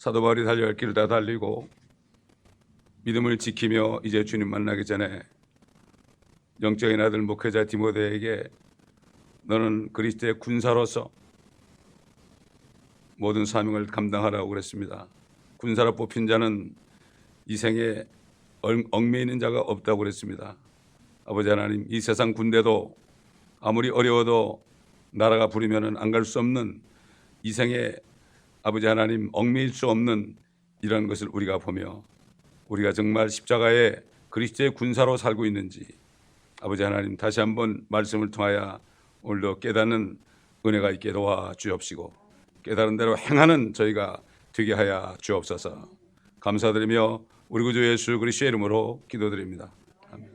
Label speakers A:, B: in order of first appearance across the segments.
A: 사도 바울이 달려갈 길을 다 달리고 믿음을 지키며 이제 주님 만나기 전에 영적인 아들 목회자 디모데에게 너는 그리스도의 군사로서 모든 사명을 감당하라고 그랬습니다. 군사로 뽑힌 자는 이 생에 얽매이는 자가 없다고 그랬습니다. 아버지 하나님, 이 세상 군대도 아무리 어려워도 나라가 부리면 안 갈 수 없는 이 생에 아버지 하나님 얽매일 수 없는 이런 것을 우리가 보며 우리가 정말 십자가에 그리스도의 군사로 살고 있는지 아버지 하나님 다시 한번 말씀을 통하여 오늘도 깨닫는 은혜가 있게 도와 주옵시고 깨달은 대로 행하는 저희가 되게 하여 주옵소서. 감사드리며 우리 구주 예수 그리스도의 이름으로 기도드립니다. 아멘.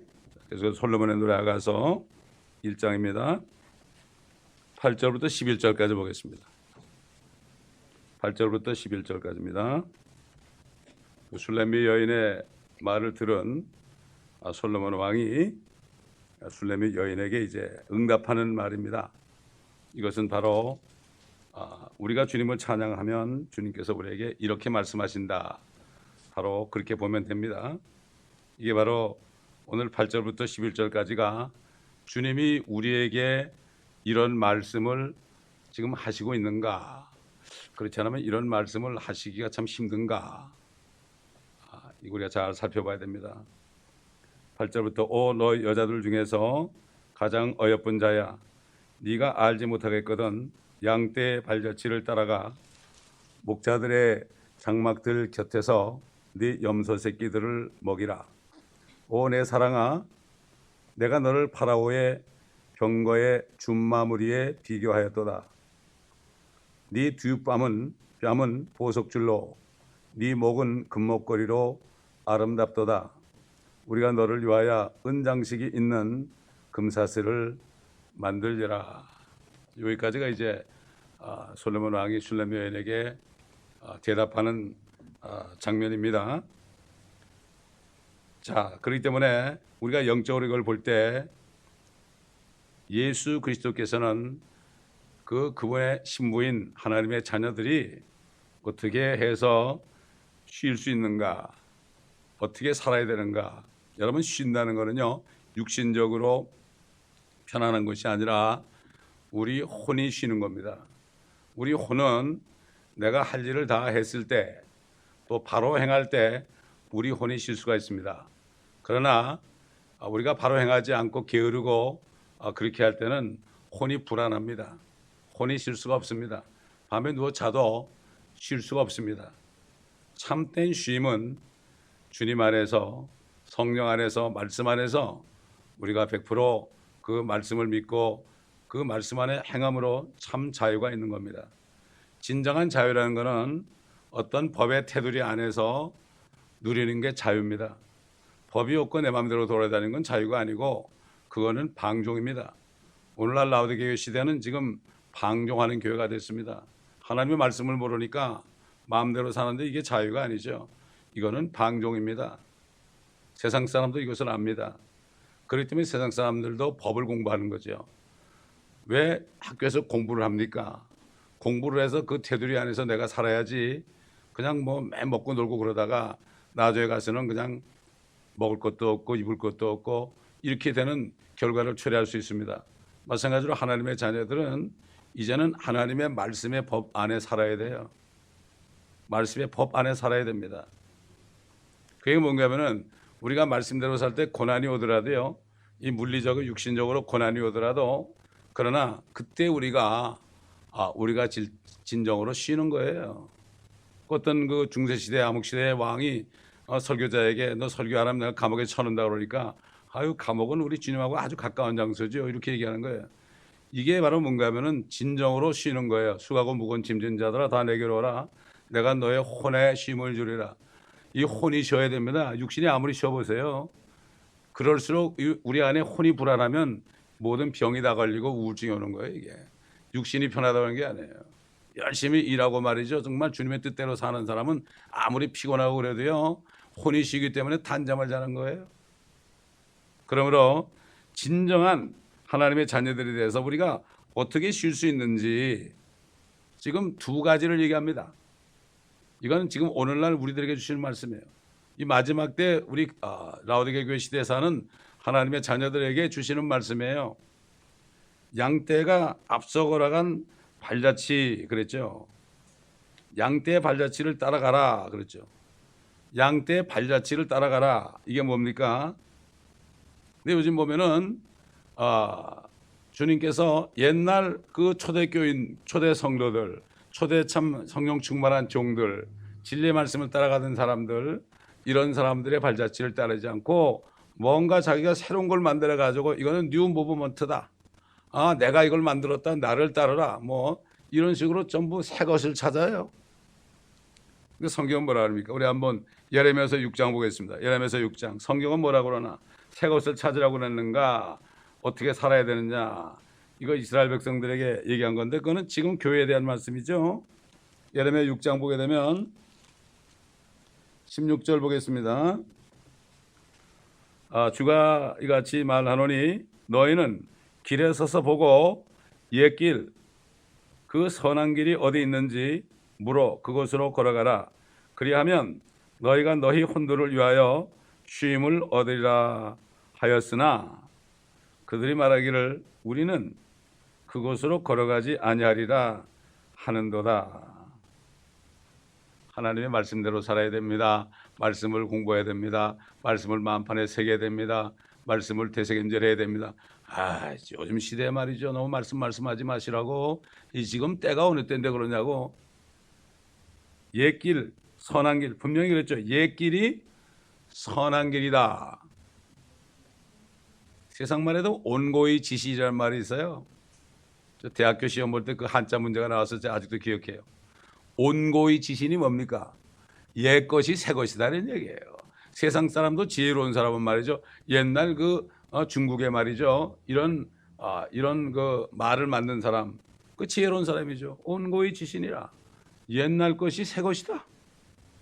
A: 그래서 솔로몬의 노래 가서 1장입니다. 8절부터 11절까지 보겠습니다. 8절부터 11절까지입니다. 술레미 여인의 말을 들은 솔로몬 왕이 술레미 여인에게 이제 응답하는 말입니다. 이것은 바로 우리가 주님을 찬양하면 주님께서 우리에게 이렇게 말씀하신다. 바로 그렇게 보면 됩니다. 이게 바로 오늘 8절부터 11절까지가 주님이 우리에게 이런 말씀을 지금 하시고 있는가? 그렇지 않으면 이런 말씀을 하시기가 참 힘든가? 이거 우리가 잘 살펴봐야 됩니다. 8절부터 오 너 여자들 중에서 가장 어여쁜 자야, 네가 알지 못하겠거든 양떼의 발자취를 따라가 목자들의 장막들 곁에서 네 염소 새끼들을 먹이라. 오 내 사랑아, 내가 너를 파라오의 병거의 준마무리에 비교하였도다. 네 뒷뺨은 보석줄로 네 목은 금목걸이로 아름답도다. 우리가 너를 위하여 은장식이 있는 금사슬을 만들리라. 여기까지가 이제 솔로몬 왕이 술레미 여인에게 대답하는 장면입니다. 자, 그렇기 때문에 우리가 영적으로 이걸 볼 때 예수 그리스도께서는 그분의 신부인 하나님의 자녀들이 어떻게 해서 쉴 수 있는가, 어떻게 살아야 되는가. 여러분, 쉰다는 거는요 육신적으로 편안한 것이 아니라 우리 혼이 쉬는 겁니다. 우리 혼은 내가 할 일을 다 했을 때 또 바로 행할 때 우리 혼이 쉴 수가 있습니다. 그러나 우리가 바로 행하지 않고 게으르고 그렇게 할 때는 혼이 불안합니다. 혼이 쉴 수가 없습니다. 밤에 누워 자도 쉴 수가 없습니다. 참된 쉼은 주님 안에서, 성령 안에서, 말씀 안에서 우리가 100% 그 말씀을 믿고 그 말씀 안에 행함으로 참 자유가 있는 겁니다. 진정한 자유라는 것은 어떤 법의 테두리 안에서 누리는 게 자유입니다. 법이 없고 내 마음대로 돌아다니는 건 자유가 아니고 그거는 방종입니다. 오늘날 라오디게교 시대는 지금 방종하는 교회가 됐습니다. 하나님의 말씀을 모르니까 마음대로 사는데 이게 자유가 아니죠. 이거는 방종입니다. 세상 사람도 이것을 압니다. 그렇기 때문에 세상 사람들도 법을 공부하는 거죠. 왜 학교에서 공부를 합니까? 공부를 해서 그 테두리 안에서 내가 살아야지 그냥 매 먹고 놀고 그러다가 나중에 가서는 그냥 먹을 것도 없고 입을 것도 없고 이렇게 되는 결과를 초래할 수 있습니다. 마찬가지로 하나님의 자녀들은 이제는 하나님의 말씀의 법 안에 살아야 돼요. 말씀의 법 안에 살아야 됩니다. 그게 뭔가 하면은 우리가 말씀대로 살 때 고난이 오더라도요, 이 물리적으로 육신적으로 고난이 오더라도 그러나 그때 우리가 진정으로 쉬는 거예요. 어떤 그 중세시대 암흑시대의 왕이 설교자에게 너 설교하라면 내가 감옥에 쳐넣는다 그러니까 아유 감옥은 우리 주님하고 아주 가까운 장소죠 이렇게 얘기하는 거예요. 이게 바로 뭔가 하면은 진정으로 쉬는 거예요. 수고하고 무거운 짐진 자들아 다 내게로 오라. 내가 너의 혼에 쉼을 주리라. 이 혼이 쉬어야 됩니다. 육신이 아무리 쉬어보세요. 그럴수록 우리 안에 혼이 불안하면 모든 병이 다 걸리고 우울증이 오는 거예요. 이게 육신이 편하다는 게 아니에요. 열심히 일하고 말이죠. 정말 주님의 뜻대로 사는 사람은 아무리 피곤하고 그래도요 혼이 쉬기 때문에 단잠을 자는 거예요. 그러므로 진정한 하나님의 자녀들에 대해서 우리가 어떻게 쉴 수 있는지 지금 두 가지를 얘기합니다. 이건 지금 오늘날 우리들에게 주시는 말씀이에요. 이 마지막 때 우리 라오디게 교회 시대에 사는 하나님의 자녀들에게 주시는 말씀이에요. 양떼가 앞서 걸어간 발자취 그랬죠. 양떼의 발자취를 따라가라 그랬죠. 양떼의 발자취를 따라가라. 이게 뭡니까? 근데 요즘 보면은 주님께서 옛날 그 초대교인, 초대 성도들, 초대 참 성령 충만한 종들, 진리의 말씀을 따라가는 사람들, 이런 사람들의 발자취를 따르지 않고 뭔가 자기가 새로운 걸 만들어 가지고 이거는 뉴 무브먼트다. 내가 이걸 만들었다. 나를 따르라. 뭐 이런 식으로 전부 새 것을 찾아요. 성경은 뭐라 그럽니까? 우리 한번 예레미야서 6장 보겠습니다. 예레미야서 6장. 성경은 뭐라고 그러나? 새 것을 찾으라고 그랬는가? 어떻게 살아야 되느냐? 이거 이스라엘 백성들에게 얘기한 건데 그거는 지금 교회에 대한 말씀이죠. 예레미야 6장 보게 되면 16절 보겠습니다. 주가 이같이 말하노니 너희는 길에 서서 보고 옛길 그 선한 길이 어디 있는지 물어 그곳으로 걸어가라. 그리하면 너희가 너희 혼돈을 위하여 쉼을 얻으리라 하였으나 그들이 말하기를 우리는 그곳으로 걸어가지 아니하리라 하는도다. 하나님의 말씀대로 살아야 됩니다. 말씀을 공부해야 됩니다. 말씀을 마음판에 새겨야 됩니다. 말씀을 되새김질해야 됩니다. 요즘 시대에 말이죠. 너무 말씀하지 마시라고. 이 지금 때가 어느 때인데 그러냐고. 옛길 선한 길 분명히 그랬죠. 옛길이 선한 길이다. 세상만 해도 온고의 지시라는 말이 있어요. 저 대학교 시험 볼 때 그 한자 문제가 나와서 제가 아직도 기억해요. 온고의 지신이 뭡니까? 옛 것이 새 것이다는 얘기예요. 세상 사람도 지혜로운 사람은 말이죠. 옛날 그 중국의 말이죠. 이런 그 말을 만든 사람, 그 지혜로운 사람이죠. 온고의 지신이라. 옛날 것이 새 것이다.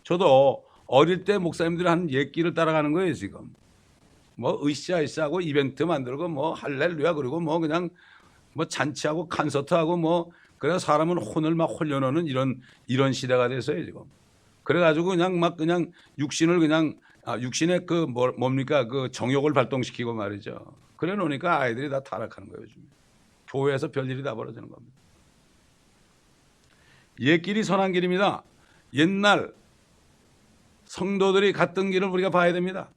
A: 저도 어릴 때 목사님들이 한 옛길을 따라가는 거예요 지금. 뭐 으쌰으쌰하고 이벤트 만들고 뭐 할렐루야 그리고 뭐 그냥 뭐 잔치하고 콘서트하고 뭐 그래서 사람은 혼을 막 홀려놓는 이런 시대가 됐어요 지금. 그래가지고 그냥 육신을 그냥 육신의 그 뭡니까 그 정욕을 발동시키고 말이죠. 그래 놓으니까 아이들이 다 타락하는 거예요 요즘. 교회에서 별일이 다 벌어지는 겁니다. 옛길이 선한 길입니다. 옛날 성도들이 갔던 길을 우리가 봐야 됩니다.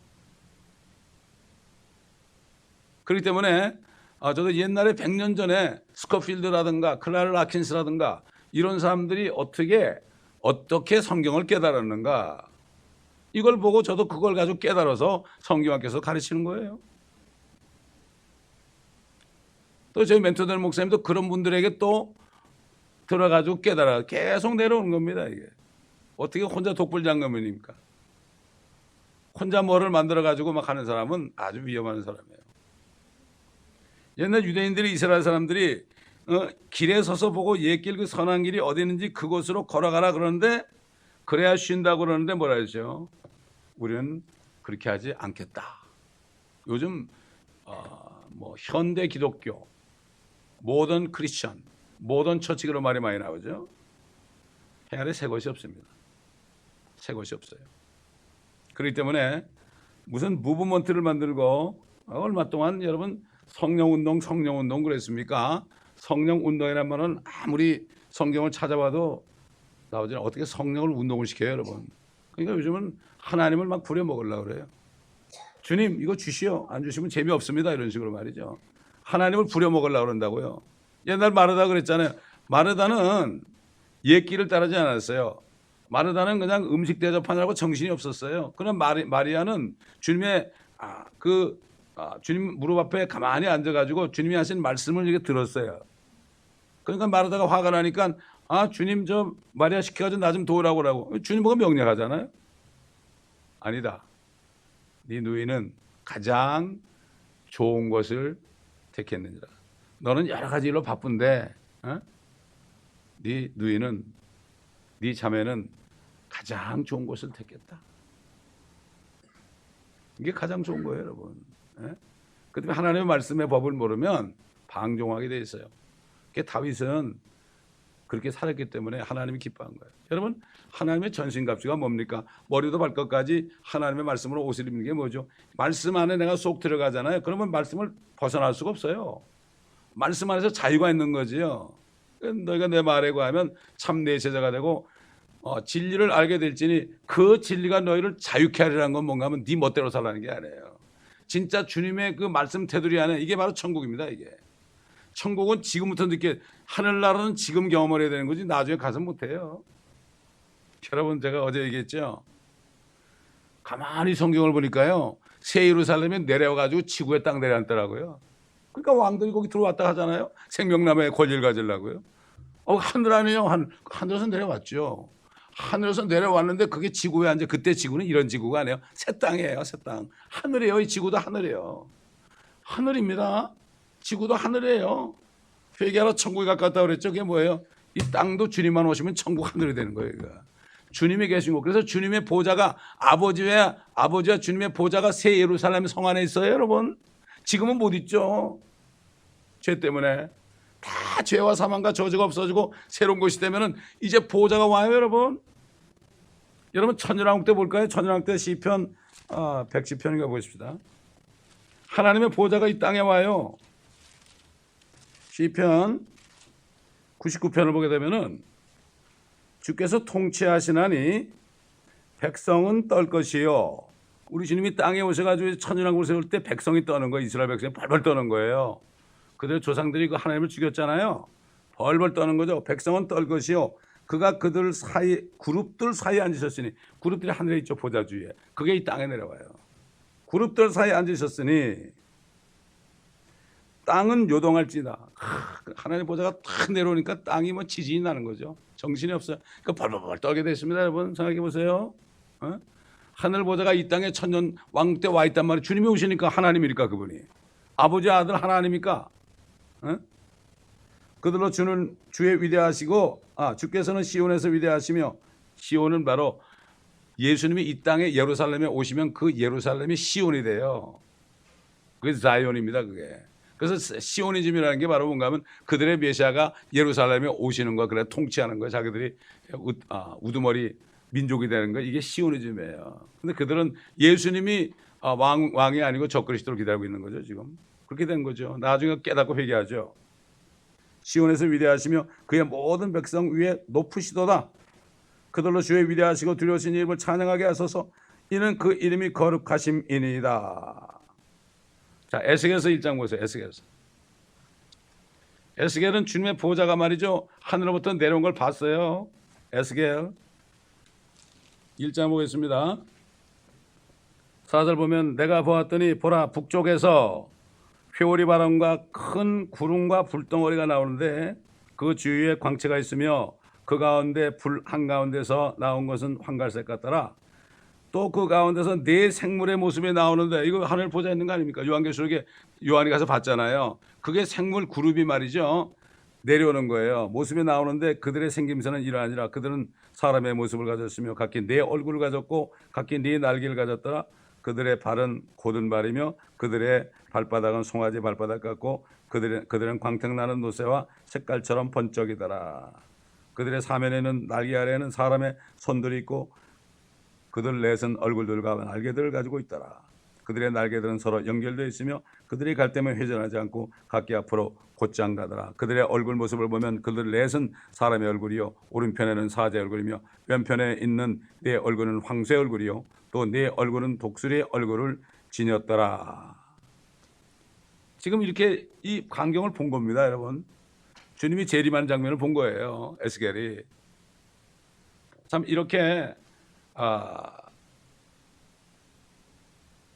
A: 그렇기 때문에 저도 옛날에 100년 전에 스코필드라든가 클라르 아킨스라든가 이런 사람들이 어떻게 성경을 깨달았는가 이걸 보고 저도 그걸 가지고 깨달아서 성경학에서 가르치는 거예요. 또 저희 멘토들 목사님도 그런 분들에게 또 들어가지고 깨달아 계속 내려오는 겁니다. 이게 어떻게 혼자 독불장군입니까? 혼자 뭐를 만들어 가지고 막 하는 사람은 아주 위험한 사람이에요. 옛날 유대인들이 이스라엘 사람들이 길에 서서 보고 옛길 그 선한 길이 어디 있는지 그곳으로 걸어가라 그러는데 그래야 쉰다고 그러는데 뭐라 하죠? 우리는 그렇게 하지 않겠다. 요즘 뭐 현대 기독교, 모던 크리스천, 모던 처치 그런 말이 많이 나오죠. 해 아래 새 것이 없습니다. 새 것이 없어요. 그렇기 때문에 무슨 무브먼트를 만들고 얼마 동안 여러분 성령운동 그랬습니까? 성령운동이라는 말은 아무리 성경을 찾아봐도 나오지 않아요. 어떻게 성령을 운동을 시켜요 여러분? 그러니까 요즘은 하나님을 막 부려먹으려고 그래요. 주님 이거 주시오. 안 주시면 재미없습니다. 이런 식으로 말이죠. 하나님을 부려먹으려고 그런다고요. 옛날 마르다 그랬잖아요. 마르다는 옛길을 따르지 않았어요. 마르다는 그냥 음식 대접하느라고 정신이 없었어요. 그러나 마리아는 주님의 주님 무릎 앞에 가만히 앉아가지고 주님이 하신 말씀을 이렇게 들었어요. 그러니까 마르다가 화가 나니까 주님 저 마리아 시켜가지고 나 좀 도우라고 하고 주님 보고 명령하잖아요. 아니다. 네 누이는 가장 좋은 것을 택했느니라. 너는 여러 가지 일로 바쁜데 네 누이는 네 자매는 가장 좋은 것을 택했다. 이게 가장 좋은 거예요 여러분. 그 때문에 하나님의 말씀의 법을 모르면 방종하게 돼 있어요. 다윗은 그렇게 살았기 때문에 하나님이 기뻐한 거예요. 여러분, 하나님의 전신갑주가 뭡니까? 머리도 발끝까지 하나님의 말씀으로 옷을 입는 게 뭐죠? 말씀 안에 내가 쏙 들어가잖아요. 그러면 말씀을 벗어날 수가 없어요. 말씀 안에서 자유가 있는 거지요. 너희가 내 말에 구하면 참 내 제자가 되고 진리를 알게 될지니 그 진리가 너희를 자유케 하리라는 건 뭔가 하면 네 멋대로 살라는 게 아니에요. 진짜 주님의 그 말씀 테두리 안에 이게 바로 천국입니다. 이게 천국은 지금부터 느껴, 하늘나라는 지금 경험을 해야 되는 거지 나중에 가서 못해요. 여러분, 제가 어제 얘기했죠. 가만히 성경을 보니까요, 새 예루살렘에 내려가지고 지구의 땅 내려앉더라고요. 그러니까 왕들이 거기 들어왔다 하잖아요. 생명나무의 권리를 가지려고요. 하늘 아니에요. 하늘에서 내려왔죠. 하늘에서 내려왔는데 그게 지구에 앉아. 그때 지구는 이런 지구가 아니에요. 새 땅이에요. 새 땅. 하늘이에요. 이 지구도 하늘이에요. 하늘입니다. 지구도 하늘이에요. 회개하러 천국에 가깝다 그랬죠. 그게 뭐예요? 이 땅도 주님만 오시면 천국 하늘이 되는 거예요. 그러니까. 주님이 계신 곳. 그래서 주님의 보좌가 아버지와 주님의 보좌가 새 예루살렘 성 안에 있어요. 여러분. 지금은 못 있죠. 죄 때문에. 다 죄와 사망과 저주가 없어지고 새로운 것이 되면은 이제 보호자가 와요. 여러분 천연왕국 때 볼까요? 천연왕국 때 시편 110편인가 보십시다. 하나님의 보호자가 이 땅에 와요. 시편 99편을 보게 되면은 주께서 통치하시나니 백성은 떨 것이요. 우리 주님이 땅에 오셔가지고 천연왕국을 세울 때 백성이 떠는 거예요. 이스라엘 백성이 벌벌 떠는 거예요. 그들 조상들이 그 하나님을 죽였잖아요. 벌벌 떠는 거죠. 백성은 떨 것이요. 그가 그들 사이, 그룹들 사이에 앉으셨으니, 그룹들이 하늘에 있죠. 보좌 주위에. 그게 이 땅에 내려와요. 그룹들 사이에 앉으셨으니 땅은 요동할지다. 하나님 보좌가 탁 내려오니까 땅이 뭐 지진이 나는 거죠. 정신이 없어요. 그 벌벌 떨게 됐습니다. 여러분 생각해 보세요. 하늘 보좌가 이 땅에 천년 왕 때 와 있단 말이에요. 주님이 오시니까 하나님이니까 그분이. 아버지 아들 하나님이니까. 그들로 주는 주의 위대하시고 주께서는 시온에서 위대하시며, 시온은 바로 예수님이 이 땅에 예루살렘에 오시면 그 예루살렘이 시온이 돼요. 그게 자이온입니다. 그게. 그래서 시오니즘이라는 게 바로 뭔가 하면 그들의 메시아가 예루살렘에 오시는 거, 그래 통치하는 거, 자기들이 우두머리 민족이 되는 거, 이게 시오니즘이에요. 근데 그들은 예수님이 왕이 아니고 적그리스도를 기다리고 있는 거죠. 지금 그렇게 된 거죠. 나중에 깨닫고 회개하죠. 시온에서 위대하시며 그의 모든 백성 위에 높으시도다. 그들로 주의 위대하시고 두려우신 이름을 찬양하게 하소서. 이는 그 이름이 거룩하심이니이다. 자, 에스겔서 1장 보세요. 에스겔은 주님의 보호자가 말이죠, 하늘로부터 내려온 걸 봤어요. 에스겔 1장 보겠습니다. 4절 보면 내가 보았더니 보라, 북쪽에서 회오리 바람과 큰 구름과 불덩어리가 나오는데 그 주위에 광채가 있으며 그 가운데 불 한가운데서 나온 것은 황갈색 같더라. 또 그 가운데서 네 생물의 모습이 나오는데, 이거 하늘 보좌 있는 거 아닙니까? 요한계시록에 요한이 가서 봤잖아요. 그게 생물 그룹이 말이죠, 내려오는 거예요. 모습이 나오는데 그들의 생김새는 이러하니라. 그들은 사람의 모습을 가졌으며 각기 네 얼굴을 가졌고 각기 네 날개를 가졌더라. 그들의 발은 곧은 발이며 그들의 발바닥은 송아지 발바닥 같고 그들은 광택나는 노새와 색깔처럼 번쩍이더라. 그들의 사면에는 날개 아래에는 사람의 손들이 있고 그들 넷은 얼굴들과 날개들을 가지고 있더라. 그들의 날개들은 서로 연결되어 있으며 그들이 갈 때면 회전하지 않고 각기 앞으로 곧장 가더라. 그들의 얼굴 모습을 보면 그들 넷은 사람의 얼굴이요 오른편에는 사자의 얼굴이며 왼편에 있는 네 얼굴은 황소의 얼굴이요 또 네 얼굴은 독수리의 얼굴을 지녔더라. 지금 이렇게 이 광경을 본 겁니다. 여러분, 주님이 재림하는 장면을 본 거예요. 에스겔이. 참 이렇게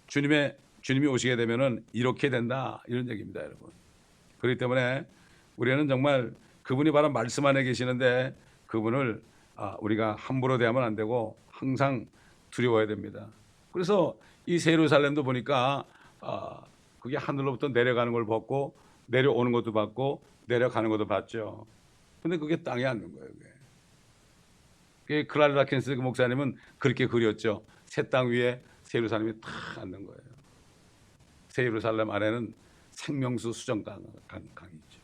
A: 주님이 오시게 되면은 이렇게 된다, 이런 얘기입니다, 여러분. 그렇기 때문에 우리는 정말 그분이 바로 말씀 안에 계시는데 그분을 우리가 함부로 대하면 안 되고 항상 두려워야 됩니다. 그래서 이 예루살렘도 보니까 그게 하늘로부터 내려가는 걸 봤고 내려오는 것도 봤고 내려가는 것도 봤죠. 근데 그게 땅에 앉는 거예요. 그게 클라라 켄스 목사님은 그렇게 그렸죠. 새 땅 위에 새 예루살렘이 탁 앉는 거예요. 새 예루살렘 안에는 생명수 수정강이 있죠.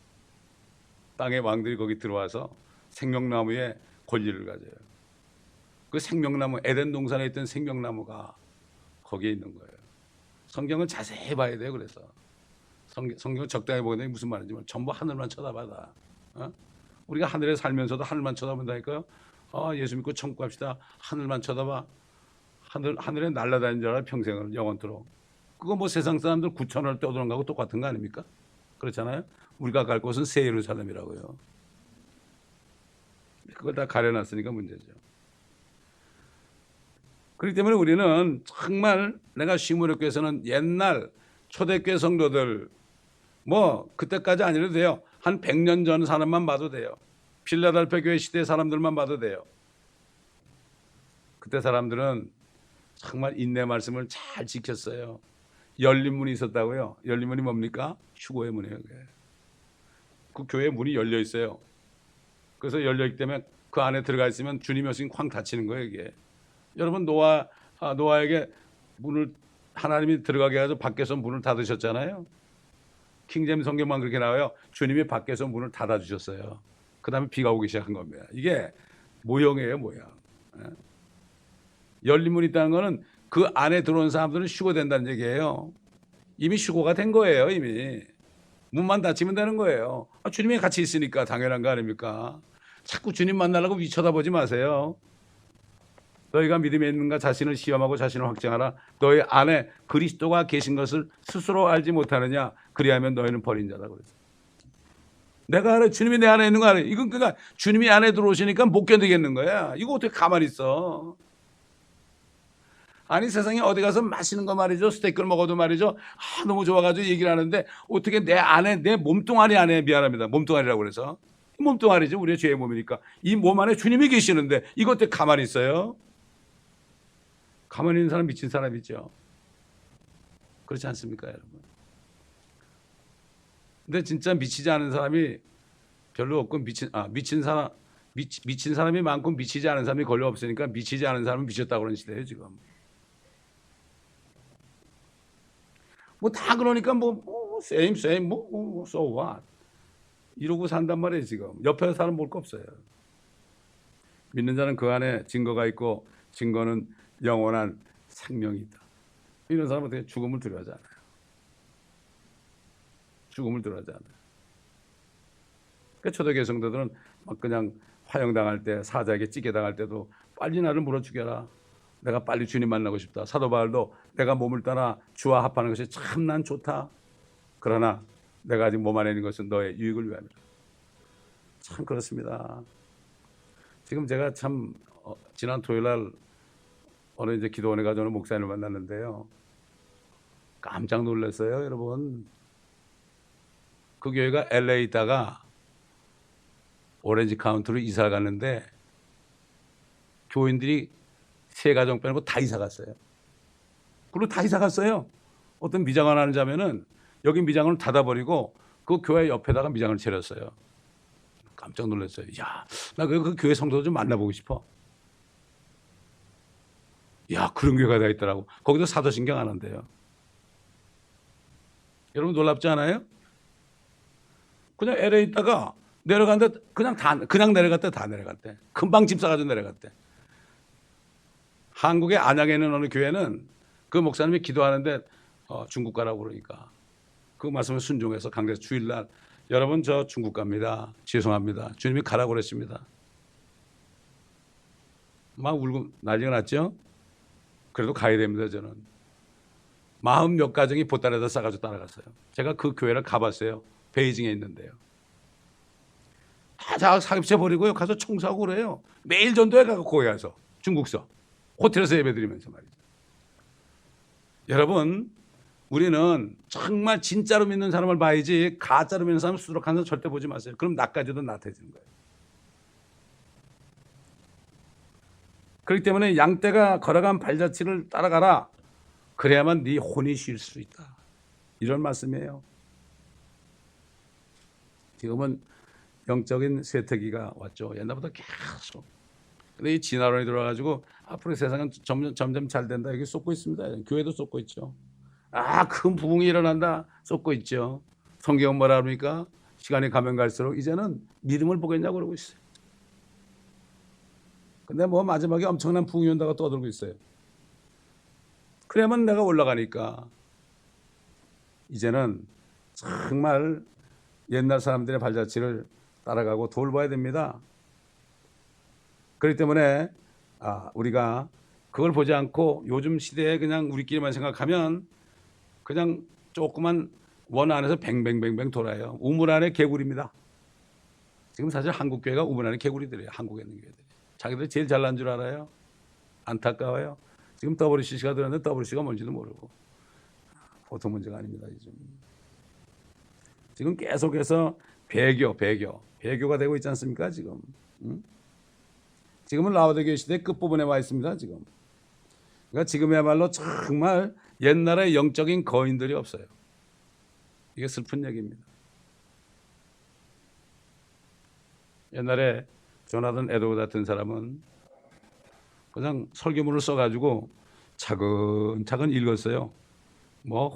A: 땅의 왕들이 거기 들어와서 생명나무의 권리를 가져요. 그 생명나무, 에덴 동산에 있던 생명나무가 거기에 있는 거예요. 성경은 자세히 봐야 돼요. 그래서 성경을 적당히 보게 되면 무슨 말인지 전부 하늘만 쳐다봐다. 우리가 하늘에 살면서도 하늘만 쳐다본다니까요. 예수 믿고 천국 갑시다. 하늘만 쳐다봐. 하늘에 날아다니는 줄 알아 평생을 영원토록. 그거 뭐 세상 사람들 9천원을 떠도는 거하고 똑같은 거 아닙니까? 그렇잖아요. 우리가 갈 곳은 새 예루살렘이라고요. 그걸 다 가려놨으니까 문제죠. 그렇기 때문에 우리는 정말 내가 시무력교에서는 옛날 초대교회 성도들 뭐 그때까지 아니라도 돼요. 한 100년 전 사람만 봐도 돼요. 필라델피아 교회 시대 사람들만 봐도 돼요. 그때 사람들은 정말 인내 말씀을 잘 지켰어요. 열린 문이 있었다고요. 열린 문이 뭡니까? 휴거의 문이에요. 그 교회 문이 열려 있어요. 그래서 열려 있기 때문에 그 안에 들어가 있으면 주님의 오신 쾅 닫히는 거예요. 이게. 여러분 노아에게 문을 하나님이 들어가게 해서 밖에서 문을 닫으셨잖아요. 킹제임스 성경만 그렇게 나와요. 주님이 밖에서 문을 닫아주셨어요. 그 다음에 비가 오기 시작한 겁니다. 이게 모형이에요, 모형. 열린 문이 있다는 거는 그 안에 들어온 사람들은 휴거된다는 얘기예요. 이미 휴거가 된 거예요. 이미. 문만 닫히면 되는 거예요. 주님이 같이 있으니까 당연한 거 아닙니까? 자꾸 주님 만나려고 위쳐다보지 마세요. 너희가 믿음에 있는가 자신을 시험하고 자신을 확증하라. 너희 안에 그리스도가 계신 것을 스스로 알지 못하느냐. 그리하면 너희는 버린 자다 그랬어요. 내가 알아. 주님이 내 안에 있는 거 알아. 이건 그러니까 주님이 안에 들어오시니까 못 견디겠는 거야. 이거 어떻게 가만히 있어. 아니 세상에 어디 가서 맛있는 거 말이죠. 스테이크를 먹어도 말이죠. 너무 좋아가지고 얘기를 하는데 어떻게 내 안에 내 몸뚱아리 안에 미안합니다. 몸뚱아리라고 그래서 몸뚱아리죠. 우리의 죄의 몸이니까 이 몸 안에 주님이 계시는데 이것 때문에 가만히 있어요. 가만히 있는 사람 미친 사람이죠. 그렇지 않습니까, 여러분? 근데 진짜 미치지 않은 사람이 별로 없고 미친 사람이 많고 미치지 않은 사람이 별로 없으니까 미치지 않은 사람은 미쳤다고 그러는 시대예요 지금. 뭐 다 그러니까 same so what 이러고 산단 말이에요 지금. 옆에 사람 볼 거 없어요. 믿는 자는 그 안에 증거가 있고 증거는 영원한 생명이다. 이런 사람은 어떻게 죽음을 두려워하지 않아요. 죽음을 두려워하지 않아요. 그러니까 초대교회 성도들은 막 그냥 화형당할 때 사자에게 찌개당할 때도 빨리 나를 물어 죽여라. 내가 빨리 주님 만나고 싶다. 사도 바울도 내가 몸을 떠나 주와 합하는 것이 참 난 좋다. 그러나 내가 아직 몸 안에 있는 것은 너의 유익을 위함이라. 참 그렇습니다. 지금 제가 참 지난 토요일 날 어느 이제 기도원에 가서 목사님을 만났는데요. 깜짝 놀랐어요, 여러분. 그 교회가 LA에 있다가 오렌지 카운티로 이사 갔는데 교인들이 세 가정 빼고 다 이사 갔어요. 그리고 다 이사 갔어요. 어떤 미장원 하는 자매는 여기 미장원을 닫아버리고 그 교회 옆에다가 미장을 차렸어요. 깜짝 놀랐어요. 야, 나 그 교회 성도들 좀 만나보고 싶어. 야, 그런 교회가 다 있더라고. 거기도 사도신경 안 한대요. 여러분 놀랍지 않아요? 그냥 LA에 있다가 내려갔는데 그냥 내려갔대. 다 내려갔대. 금방 집 사가지고 내려갔대. 한국의 안양에 있는 어느 교회는 그 목사님이 기도하는데 중국 가라고 그러니까 그 말씀을 순종해서 강대에서 주일날 여러분 저 중국 갑니다. 죄송합니다. 주님이 가라고 그랬습니다. 막 울고 난리가 났죠. 그래도 가야 됩니다. 저는 40몇 가정이 보따리에다 싸가지고 따라갔어요. 제가 그 교회를 가봤어요. 베이징에 있는데요. 다 사기쳐 버리고요. 가서 청소하고 그래요. 매일 전도회 가고 거기 가서 중국서 호텔에서 예배드리면서 말이죠. 여러분 우리는 정말 진짜로 믿는 사람을 봐야지 가짜로 믿는 사람 수두룩한 사람 절대 보지 마세요. 그럼 나까지도 나태해지는 거예요. 그렇기 때문에 양떼가 걸어간 발자취를 따라가라. 그래야만 네 혼이 쉴 수 있다. 이런 말씀이에요. 지금은 영적인 쇠퇴기가 왔죠. 옛날보다 계속. 근데 이 진화론이 들어와가지고 앞으로 세상은 점점 잘 된다. 이렇게 쏟고 있습니다. 교회도 쏟고 있죠. 큰 부흥이 일어난다. 쏟고 있죠. 성경은 뭐라 합니까? 시간이 가면 갈수록 이제는 믿음을 보겠냐고 그러고 있어요. 근데 뭐 마지막에 엄청난 붕이 온다고 떠들고 있어요. 그래야만 내가 올라가니까 이제는 정말 옛날 사람들의 발자취를 따라가고 돌봐야 됩니다. 그렇기 때문에 우리가 그걸 보지 않고 요즘 시대에 그냥 우리끼리만 생각하면 그냥 조그만 원 안에서 뱅뱅뱅뱅 돌아요. 우물 안에 개구리입니다. 지금 사실 한국 교회가 우물 안에 개구리들이에요. 한국에 있는 교회들이. 자기들이 제일 잘난 줄 알아요. 안타까워요. 지금 WCC가 들었는데 WCC가 뭔지도 모르고. 보통 문제가 아닙니다. 지금 계속해서 배교가 되고 있지 않습니까? 지금. 지금은 라오디게아 시대 끝부분에 와 있습니다. 지금. 그러니까 지금이야말로 정말 옛날의 영적인 거인들이 없어요. 이게 슬픈 얘기입니다. 옛날에 조나단 에드워드 같은 사람은 그냥 설교문을 써가지고 차근차근 읽었어요. 뭐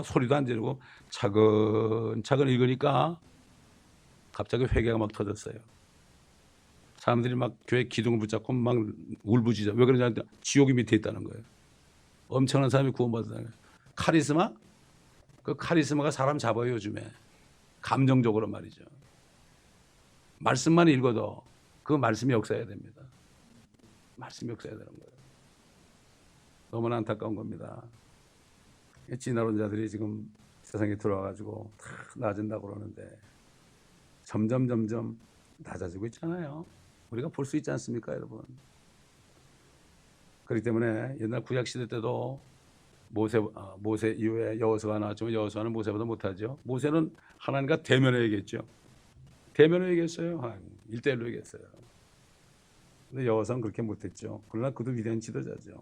A: 소리도 안 지르고 차근차근 읽으니까 갑자기 회개가 막 터졌어요. 사람들이 막 교회 기둥을 붙잡고 막 울부짖어. 왜 그러냐? 지옥이 밑에 있다는 거예요. 엄청난 사람이 구원받았다는 거예요. 카리스마? 그 카리스마가 사람 잡아요, 요즘에. 감정적으로 말이죠. 말씀만 읽어도 그 말씀이 역사해야 됩니다. 말씀이 역사해야 되는 거예요. 너무나 안타까운 겁니다. 진화론자들이 지금 세상에 들어와가지고 다 낮아진다고 그러는데 점점 낮아지고 있잖아요. 우리가 볼 수 있지 않습니까, 여러분? 그렇기 때문에 옛날 구약 시대 때도 모세 이후에 여호수아가 나왔지만 여호수아는 모세보다 못하죠. 모세는 하나님과 대면에 얘기했죠. 대면에 얘기했어요. 1대1로 얘기했어요. 근데 여호수아는 그렇게 못했죠. 그러나 그도 위대한 지도자죠.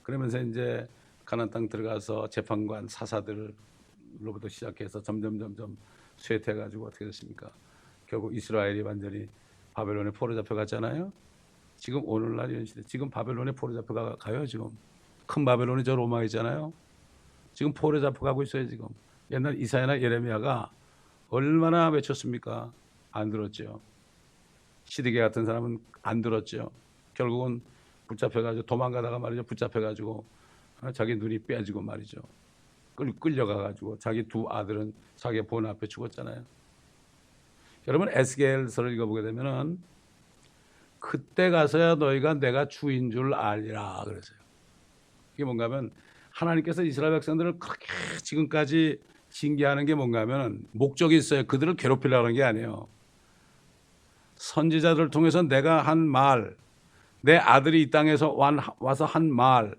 A: 그러면서 이제 가나안 땅 들어가서 재판관 사사들로부터 시작해서 점점 쇠퇴해가지고 어떻게 됐습니까? 결국 이스라엘이 완전히 바벨론에 포로 잡혀갔잖아요. 지금 오늘날 이런 시대, 지금 바벨론에 포로 잡혀가요. 지금 큰 바벨론이 저 로마 있잖아요. 지금 포로 잡혀가고 있어요. 지금 옛날 이사야나 예레미야가 얼마나 외쳤습니까? 안 들었죠. 시드기야 같은 사람은 안 들었죠. 결국은 붙잡혀가지고 도망가다가 말이죠. 붙잡혀가지고 자기 눈이 빼지고 말이죠. 끌려가가지고 자기 두 아들은 자기 본 앞에 죽었잖아요. 여러분 에스겔서를 읽어보게 되면은 그때 가서야 너희가 내가 주인 줄 알리라 그랬어요. 이게 뭔가 하면 하나님께서 이스라엘 백성들을 그렇게 지금까지 징계하는 게 뭔가 하면 목적이 있어요. 그들을 괴롭히려고 하는 게 아니에요. 선지자들을 통해서 내가 한 말, 내 아들이 이 땅에서 와서 한 말,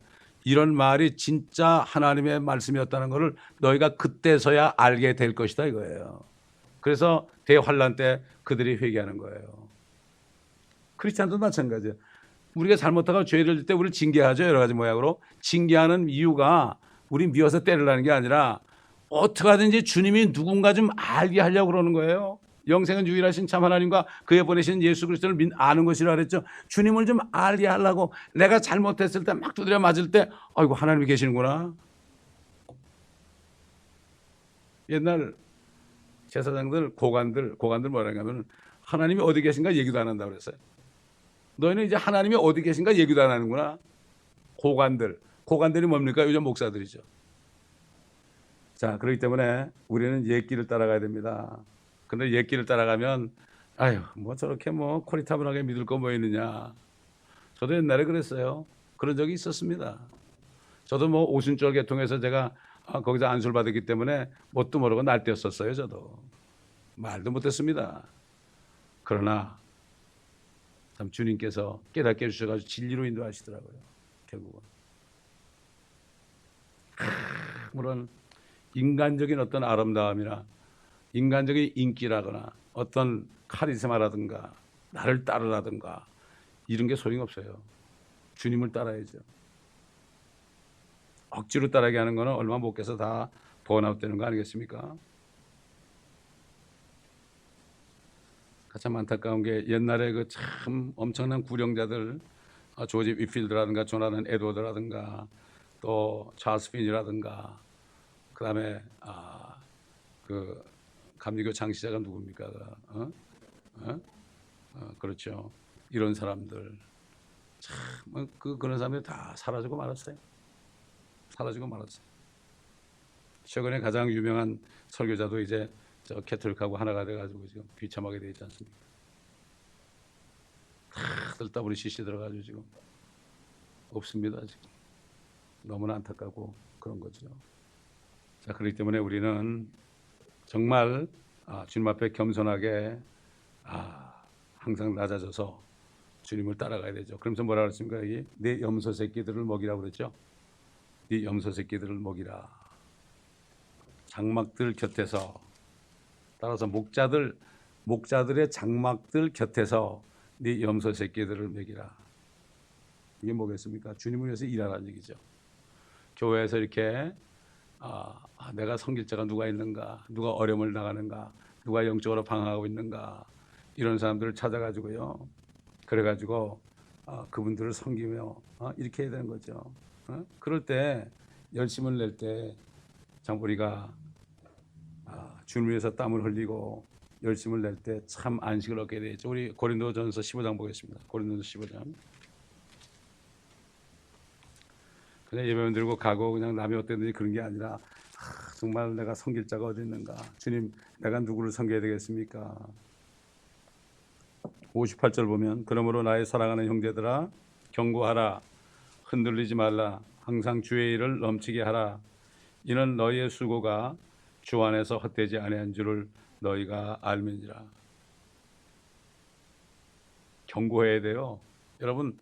A: 이런 말이 진짜 하나님의 말씀이었다는 것을 너희가 그때서야 알게 될 것이다 이거예요. 그래서 대환란 때 그들이 회개하는 거예요. 크리스찬도 마찬가지예요. 우리가 잘못하고 죄를 질 때 우리를 징계하죠. 여러 가지 모양으로. 징계하는 이유가 우리 미워서 때리려는 게 아니라 어떻게 하든지 주님이 누군가 좀 알게 하려고 그러는 거예요. 영생은 유일하신 참 하나님과 그에 보내신 예수 그리스도를 아는 것이라 그랬죠. 주님을 좀 알게 하려고 내가 잘못했을 때 막 두드려 맞을 때 아이고 하나님이 계시는구나. 옛날 제사장들 고관들 뭐라 하냐면 하나님이 어디 계신가 얘기도 안 한다고 그랬어요. 너희는 이제 하나님이 어디 계신가 얘기도 안 하는구나. 고관들이 뭡니까? 요즘 목사들이죠. 자, 그렇기 때문에 우리는 옛길을 따라가야 됩니다. 근데 옛길을 따라가면 아유 뭐 저렇게 뭐 코리타분하게 믿을 거 뭐 있느냐. 저도 옛날에 그랬어요. 그런 적이 있었습니다. 저도 뭐 오순절 계통해서 제가 거기서 안수를 받았기 때문에 뭣도 모르고 날뛰었었어요. 저도 말도 못했습니다. 그러나 참 주님께서 깨닫게 해주셔가지고 진리로 인도하시더라고요. 결국은 물론 인간적인 어떤 아름다움이나 인간적인 인기라거나 어떤 카리스마라든가 나를 따르라든가 이런 게 소용없어요. 주님을 따라야죠. 억지로 따르게 하는 거는 얼마 못 가서 다 번아웃 되는 거 아니겠습니까? 참 안타까운 게 옛날에 그 참 엄청난 구령자들 조지 위필드라든가 조나단 에드워드라든가 또 찰스 핀이라든가 그다음에 그 감리교 창시자가 누굽니까? 그렇죠. 이런 사람들 참 그런 사람들이 다 사라지고 말았어요. 사라지고 말았어요. 최근에 가장 유명한 설교자도 이제 저 캐톨릭하고 하나가 돼가지고 지금 비참하게 돼 있지 않습니까? 다들 더블 CC 들어가지고 지금 없습니다. 지금 너무나 안타깝고 그런 거죠. 자, 그렇기 때문에 우리는 정말 주님 앞에 겸손하게 항상 낮아져서 주님을 따라가야 되죠. 그러면서 뭐라 그랬습니까? 여기 네 염소 새끼들을 먹이라고 그랬죠. 네 염소 새끼들을 먹이라. 장막들 곁에서, 따라서 목자들의 장막들 곁에서 네 염소 새끼들을 먹이라. 이게 뭐겠습니까? 주님을 위해서 일하라는 얘기죠. 교회에서 이렇게 내가 섬길 자가 누가 있는가, 누가 어려움을 당하는가, 누가 영적으로 방황하고 있는가, 이런 사람들을 찾아가지고요. 그래가지고 그분들을 섬기며 이렇게 해야 되는 거죠. 그럴 때 열심을 낼 때 참 우리가 주님을 위해서 땀을 흘리고 열심을 낼 때 참 안식을 얻게 되죠. 우리 고린도전서 15장 보겠습니다. 고린도전서 15장. 그냥 예배만 들고 가고 그냥 남이 어땠는지 그런 게 아니라 정말 내가 섬길 자가 어디 있는가. 주님, 내가 누구를 섬겨야 되겠습니까? 58절 보면 그러므로 나의 사랑하는 형제들아 경고하라. 흔들리지 말라. 항상 주의 일을 넘치게 하라. 이는 너희의 수고가 주 안에서 헛되지 아니한 줄을 너희가 알면이라. 경고해야 돼요. 여러분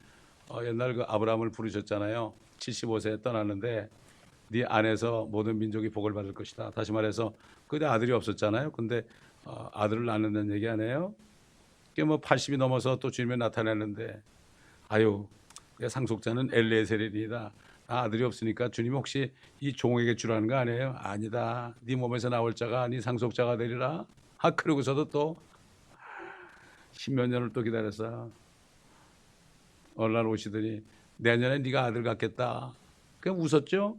A: 옛날 그 아브라함을 부르셨잖아요. 75세에 떠났는데 네 안에서 모든 민족이 복을 받을 것이다. 다시 말해서 그때 아들이 없었잖아요. 근데 아들을 낳는다는 얘기 아니에요? 그게 뭐 80이 넘어서 또 주님이 나타났는데 아유 상속자는 엘리에셀이다. 아들이 없으니까 주님 혹시 이 종에게 주라는 거 아니에요? 아니다. 네 몸에서 나올 자가 네 상속자가 되리라. 그러고서도 또 10몇 년을 또 기다렸어. 어느 날 오시더니 내년에 네가 아들 갖겠다. 그냥 웃었죠.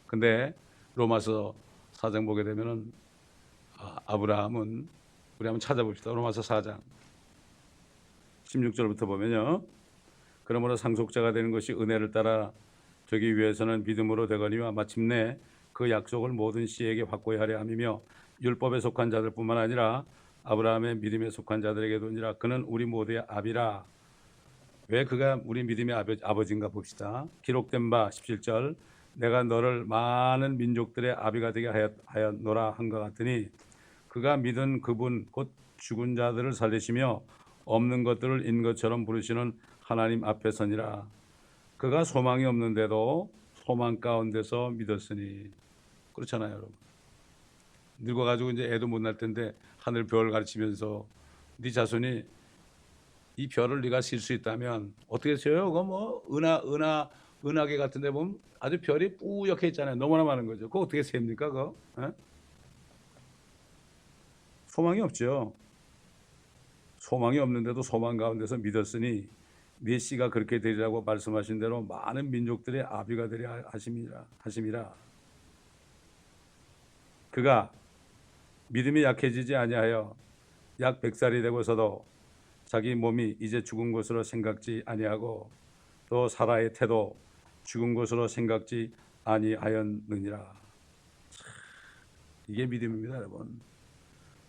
A: 근데 로마서 4장 보게 되면은 아브라함은 우리 한번 찾아봅시다. 로마서 4장 16절부터 보면요. 그러므로 상속자가 되는 것이 은혜를 따라 되기 위해서는 믿음으로 되거니와 마침내 그 약속을 모든 씨에게 확고히 하려 함이며 율법에 속한 자들뿐만 아니라 아브라함의 믿음에 속한 자들에게도니라. 그는 우리 모두의 아비라. 왜 그가 우리 믿음의 아버지인가 봅시다. 기록된 바 17절 내가 너를 많은 민족들의 아비가 되게 하였노라 한 것 같으니 그가 믿은 그분 곧 죽은 자들을 살리시며 없는 것들을 있는 것처럼 부르시는 하나님 앞에 서니라. 그가 소망이 없는데도 소망 가운데서 믿었으니. 그렇잖아요, 여러분. 늙어가지고 이제 애도 못 날 텐데 하늘 별 가르치면서 네 자손이 이 별을 네가 실 수 있다면 어떻게 세요? 그거 뭐 은하계 같은데 보면 아주 별이 뿌옇게 있잖아요. 너무나 많은 거죠. 그거 어떻게 셉니까? 그거? 에? 소망이 없죠. 소망이 없는데도 소망 가운데서 믿었으니 네 씨가 그렇게 되리라고 말씀하신 대로 많은 민족들의 아비가 되리라 하심이라. 그가 믿음이 약해지지 아니하여 약 100살이 되고서도 자기 몸이 이제 죽은 것으로 생각지 아니하고 또 사라의 태도 죽은 것으로 생각지 아니하였느니라. 이게 믿음입니다, 여러분.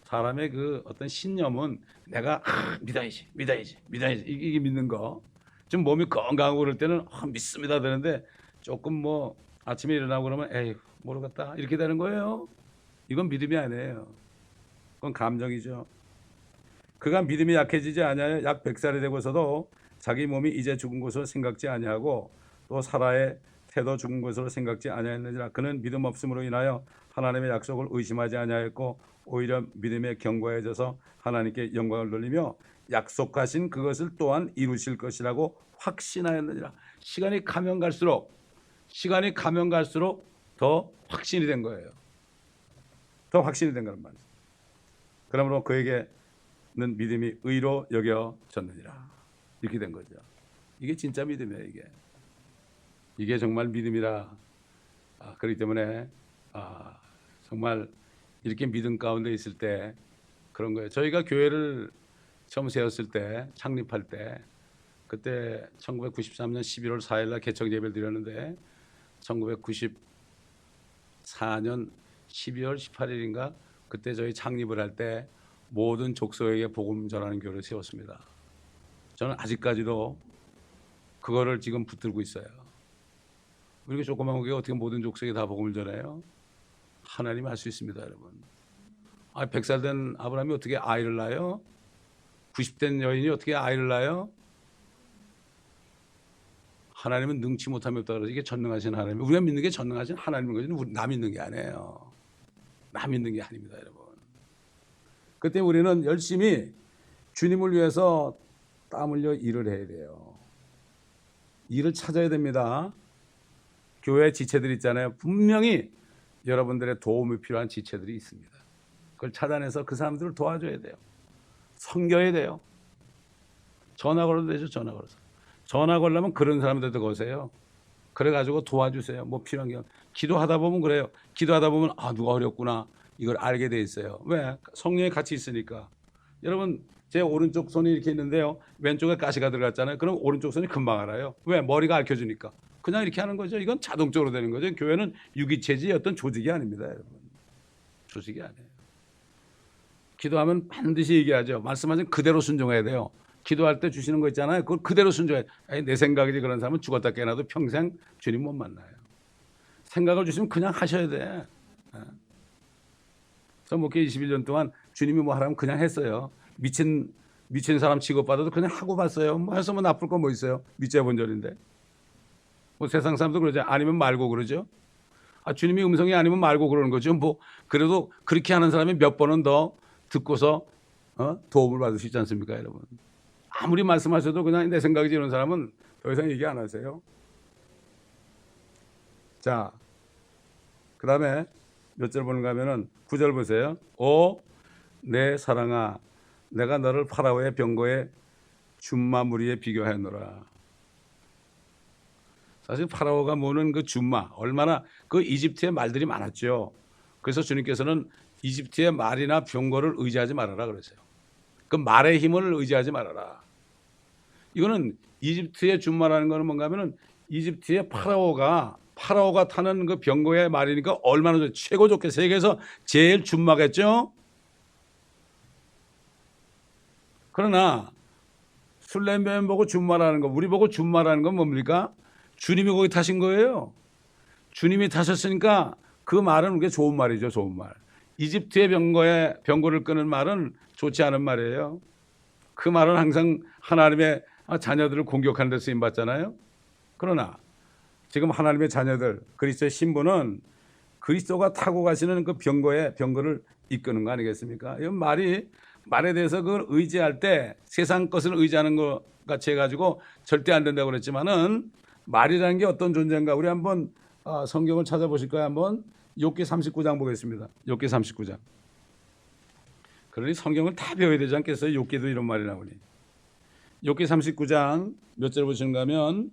A: 사람의 그 어떤 신념은 내가 믿어야지 이게 믿는 거. 좀 몸이 건강하고 그럴 때는 믿습니다 되는데 조금 뭐 아침에 일어나고 그러면 에이 모르겠다 이렇게 되는 거예요. 이건 믿음이 아니에요. 그건 감정이죠. 그가 믿음이 약해지지 아니하여 약 100살이 되고서도 자기 몸이 이제 죽은 것으로 생각지 아니하고 또 사라의 태도 죽은 것으로 생각지 아니하였느니라. 그는 믿음 없음으로 인하여 하나님의 약속을 의심하지 아니하였고 오히려 믿음에 견고해져서 하나님께 영광을 돌리며 약속하신 그것을 또한 이루실 것이라고 확신하였느니라. 시간이 가면 갈수록 더 확신이 된 거예요. 더 확신이 된 거란 말이죠. 그러므로 그에게는 믿음이 의로 여겨졌느니라. 이렇게 된 거죠. 이게 진짜 믿음이에요. 이게 정말 믿음이라. 그렇기 때문에 정말 이렇게 믿음 가운데 있을 때 그런 거예요. 저희가 교회를 처음 세웠을 때, 창립할 때, 그때 1993년 11월 4일 날 개척 예배를 드렸는데 1994년 12월 18일인가 그때 저희 창립을 할 때 모든 족속에게 복음 전하는 교회를 세웠습니다. 저는 아직까지도 그거를 지금 붙들고 있어요. 우리가 조그만 교회 어떻게 모든 족속에 다 복음을 전해요? 하나님이 할 수 있습니다, 여러분. 100살 된 아브라함이 어떻게 아이를 낳아요? 90된 여인이 어떻게 아이를 낳아요? 하나님은 능치 못함이 없다 그러죠. 이게 전능하신 하나님. 우리가 믿는 게 전능하신 하나님인 거죠. 남 믿는 게 아니에요. 남 믿는 게 아닙니다, 여러분. 그때 우리는 열심히 주님을 위해서 땀 흘려 일을 해야 돼요. 일을 찾아야 됩니다. 교회 지체들 있잖아요. 분명히 여러분들의 도움이 필요한 지체들이 있습니다. 그걸 찾아내서 그 사람들을 도와줘야 돼요. 섬겨야 돼요. 전화 걸어도 되죠. 전화 걸어서. 전화 걸려면 그런 사람들도 거세요. 그래가지고 도와주세요. 뭐 필요한 게. 기도하다 보면 그래요. 기도하다 보면 누가 어렵구나 이걸 알게 돼 있어요. 왜? 성령이 같이 있으니까. 여러분 제 오른쪽 손이 이렇게 있는데요. 왼쪽에 가시가 들어갔잖아요. 그럼 오른쪽 손이 금방 알아요. 왜? 머리가 알려주니까. 그냥 이렇게 하는 거죠. 이건 자동적으로 되는 거죠. 교회는 유기체질의 어떤 조직이 아닙니다, 여러분. 조직이 아니에요. 기도하면 반드시 얘기하죠. 말씀하신 그대로 순종해야 돼요. 기도할 때 주시는 거 있잖아요. 그걸 그대로 순종해. 내 생각이지 그런 사람은 죽었다 깨어나도 평생 주님 못 만나요. 생각을 주시면 그냥 하셔야 돼. 저 목회 21년 동안 주님이 뭐 하라면 그냥 했어요. 미친 사람 취급받아도 그냥 하고 봤어요. 뭐 해서 뭐 나쁠 거 뭐 있어요. 밑째 본절인데. 뭐 세상 사람도 그러죠. 아니면 말고 그러죠. 주님이 음성이 아니면 말고 그러는 거죠. 뭐 그래도 그렇게 하는 사람이 몇 번은 더 듣고서 도움을 받을 수 있지 않습니까, 여러분? 아무리 말씀하셔도 그냥 내 생각이지 이런 사람은 더 이상 얘기 안 하세요. 자, 그 다음에 몇 절 보는가 하면은 9절 보세요. 오, 내 사랑아, 내가 너를 파라오의 병거에 줌마 무리에 비교하였노라. 사실 파라오가 모는 그 줌마, 얼마나 그 이집트의 말들이 많았죠. 그래서 주님께서는 이집트의 말이나 병거를 의지하지 말아라 그랬어요. 그 말의 힘을 의지하지 말아라. 이거는 이집트의 줌마라는 거는 뭔가 하면은 이집트의 파라오가 타는 그 병거의 말이니까 얼마나 최고 좋게 세계에서 제일 줌마겠죠. 그러나 술렘뱀 보고 줌마라는 거, 우리 보고 줌마라는 건 뭡니까? 주님이 거기 타신 거예요. 주님이 타셨으니까 그 말은 우리가 좋은 말이죠. 좋은 말. 이집트의 병거를 끄는 말은 좋지 않은 말이에요. 그 말은 항상 하나님의 자녀들을 공격하는 데 쓰임받잖아요. 그러나 지금 하나님의 자녀들, 그리스도의 신부는 그리스도가 타고 가시는 그 병거를 이끄는 거 아니겠습니까? 이 말에 대해서 그걸 의지할 때 세상 것을 의지하는 것 같이 해가지고 절대 안 된다고 그랬지만은 말이라는 게 어떤 존재인가 우리 한번 성경을 찾아보실까요? 한번 욥기 39장 보겠습니다. 욥기 39장. 그러니 성경을 다 배워야 되지 않겠어요? 욥기도 이런 말이 나오니. 욥기 39장 몇 절 보시는가 하면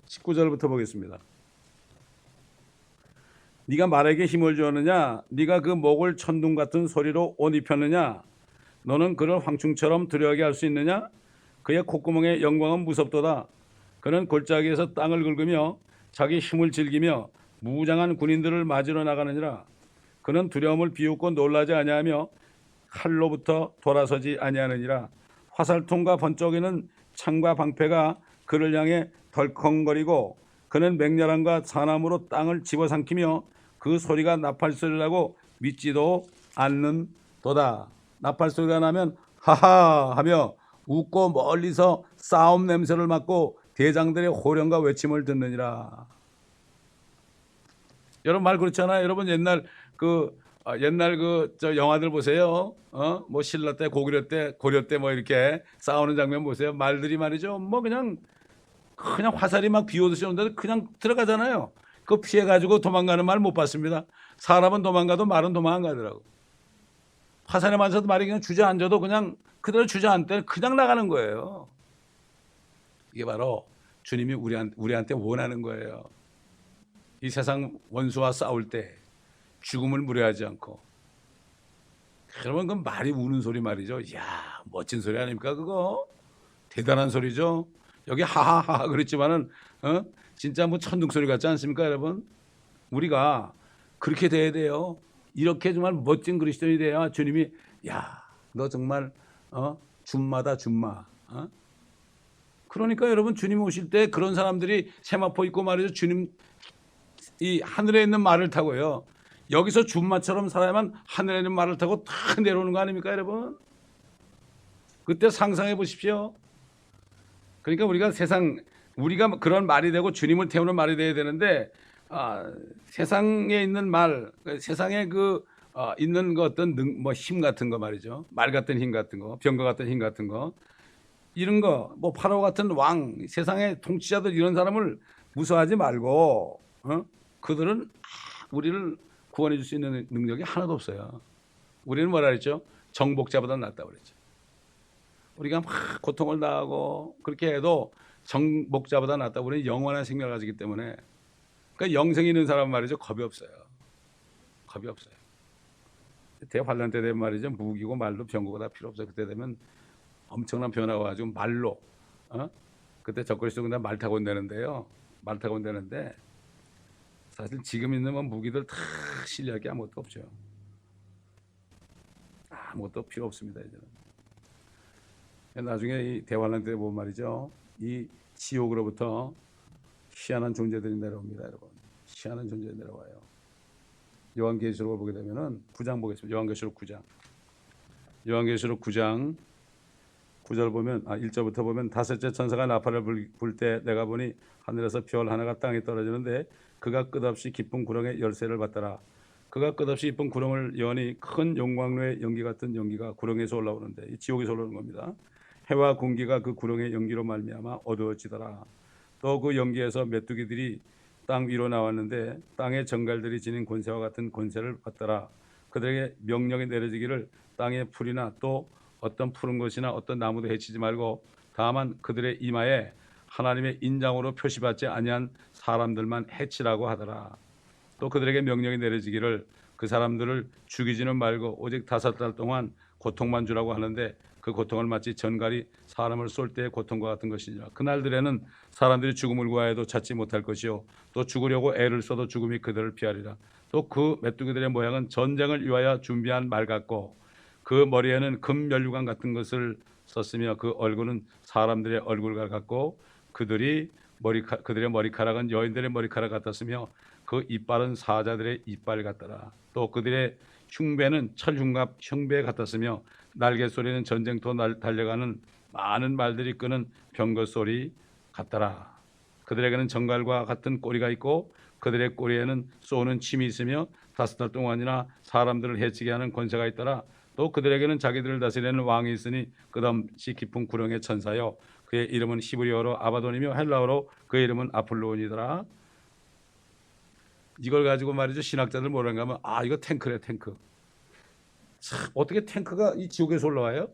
A: 19절부터 보겠습니다. 네가 말에게 힘을 주었느냐? 네가 그 목을 천둥 같은 소리로 옷 입혔느냐? 너는 그를 황충처럼 두려워하게 할 수 있느냐? 그의 콧구멍의 영광은 무섭도다. 그는 골짜기에서 땅을 긁으며 자기 힘을 즐기며 무장한 군인들을 맞으러 나가느니라. 그는 두려움을 비웃고 놀라지 아니하며 칼로부터 돌아서지 아니하느니라. 화살통과 번쩍이는 창과 방패가 그를 향해 덜컹거리고 그는 맹렬함과 사나무로 땅을 집어삼키며 그 소리가 나팔소리를 나고 믿지도 않는도다. 나팔소리가 나면 하하 하며 웃고 멀리서 싸움 냄새를 맡고 대장들의 호령과 외침을 듣느니라. 여러분 말 그렇잖아요. 여러분 옛날 저 영화들 보세요. 뭐 신라 때, 고구려 때, 고려 때 뭐 이렇게 싸우는 장면 보세요. 말들이 말이죠. 뭐 그냥 화살이 막 비오듯이 오는데 그냥 들어가잖아요. 그거 피해가지고 도망가는 말 못 봤습니다. 사람은 도망가도 말은 도망 안 가더라고. 화살에 맞아도 말이 그냥 주저앉아도 그냥 그대로 주저앉대 그냥 나가는 거예요. 이게 바로 주님이 우리한테 원하는 거예요. 이 세상 원수와 싸울 때 죽음을 무려하지 않고 여러분 그 말이 우는 소리 말이죠. 이야 멋진 소리 아닙니까 그거? 대단한 소리죠. 여기 하하하 그랬지만은 진짜 뭐 천둥 소리 같지 않습니까 여러분? 우리가 그렇게 돼야 돼요. 이렇게 정말 멋진 그리스도인이 돼야 주님이 야 너 정말 줌마다 줌마. 그러니까 여러분 주님 오실 때 그런 사람들이 세마포 입고 말이죠. 주님 이 하늘에 있는 말을 타고요. 여기서 줌마처럼 살아야만 하늘에 있는 말을 타고 탁 내려오는 거 아닙니까 여러분? 그때 상상해 보십시오. 그러니까 우리가 그런 말이 되고 주님을 태우는 말이 돼야 되는데 세상에 있는 말, 세상에 있는 그 어떤 뭐 힘 같은 거 말이죠. 말 같은 힘 같은 거, 병거 같은 힘 같은 거, 이런 거, 뭐 파라오 같은 왕, 세상의 통치자들 이런 사람을 무서워하지 말고, 그들은 우리를 구원해 줄 수 있는 능력이 하나도 없어요. 우리는 뭐라 그랬죠? 정복자보다 낫다 그랬죠. 우리가 막 고통을 당하고 그렇게 해도 정복자보다 낫다. 우리는 영원한 생명을 가지기 때문에. 그러니까 영생이 있는 사람 말이죠. 겁이 없어요. 겁이 없어요. 대환란 때 되면 말이죠. 무기고 말로 병거가 다 필요 없어요. 그때 되면 엄청난 변화가 가지고 말로 그때 적그리스도 그냥 말 타고 온다는데요. 말 타고 온다는데 사실 지금 있는 무기들 다 신뢰할 게 아무것도 없죠. 아무것도 필요 없습니다. 이제는. 나중에 이 대환란 때 보면 말이죠. 이 지옥으로부터 희한한 존재들이 내려옵니다. 여러분. 희한한 존재들이 내려와요. 요한계시록을 보게 되면은 9장 보겠습니다. 요한계시록 9장. 요한계시록 9장 9절 보면 1절부터 보면 다섯째 천사가 나팔을 불 때 내가 보니 하늘에서 별 하나가 땅에 떨어지는데 그가 끝없이 깊은 구렁에 열쇠를 받더라. 그가 끝없이 깊은 구렁을 여니 큰 용광로의 연기 같은 연기가 구렁에서 올라오는데 이 지옥에서 올라오는 겁니다. 해와 공기가 그 구렁의 연기로 말미암아 어두워지더라. 또 그 연기에서 메뚜기들이 땅 위로 나왔는데 땅의 정갈들이 지닌 권세와 같은 권세를 받더라. 그들에게 명령이 내려지기를 땅의 풀이나 또 어떤 푸른 것이나 어떤 나무도 해치지 말고 다만 그들의 이마에 하나님의 인장으로 표시받지 아니한 사람들만 해치라고 하더라. 또 그들에게 명령이 내려지기를 그 사람들을 죽이지는 말고 오직 5달 동안 고통만 주라고 하는데 그 고통을 마치 전갈이 사람을 쏠 때의 고통과 같은 것이니라. 그날들에는 사람들이 죽음을 구하여도 찾지 못할 것이요 또 죽으려고 애를 써도 죽음이 그들을 피하리라. 또 그 메뚜기들의 모양은 전쟁을 위하여 준비한 말 같고 그 머리에는 금 면류관 같은 것을 썼으며 그 얼굴은 사람들의 얼굴과 같고 그들의 머리카락은 여인들의 머리카락 같았으며 그 이빨은 사자들의 이빨 같더라. 또 그들의 흉배는 철흉갑 흉배 같았으며 날개 소리는 전쟁터 달려가는 많은 말들이 끄는 병거 소리 같더라. 그들에게는 정갈과 같은 꼬리가 있고 그들의 꼬리에는 쏘는 침이 있으며 5달 동안이나 사람들을 해치게 하는 권세가 있더라. 또 그들에게는 자기들을 다스리는 왕이 있으니 끝없이 깊은 구렁의 천사요 그의 이름은 히브리어로 아바돈이며 헬라어로 그의 이름은 아폴로온이더라. 이걸 가지고 말이죠. 신학자들 뭐라는가 하면 이거 탱크래 탱크. 참, 어떻게 탱크가 이 지옥에서 올라와요?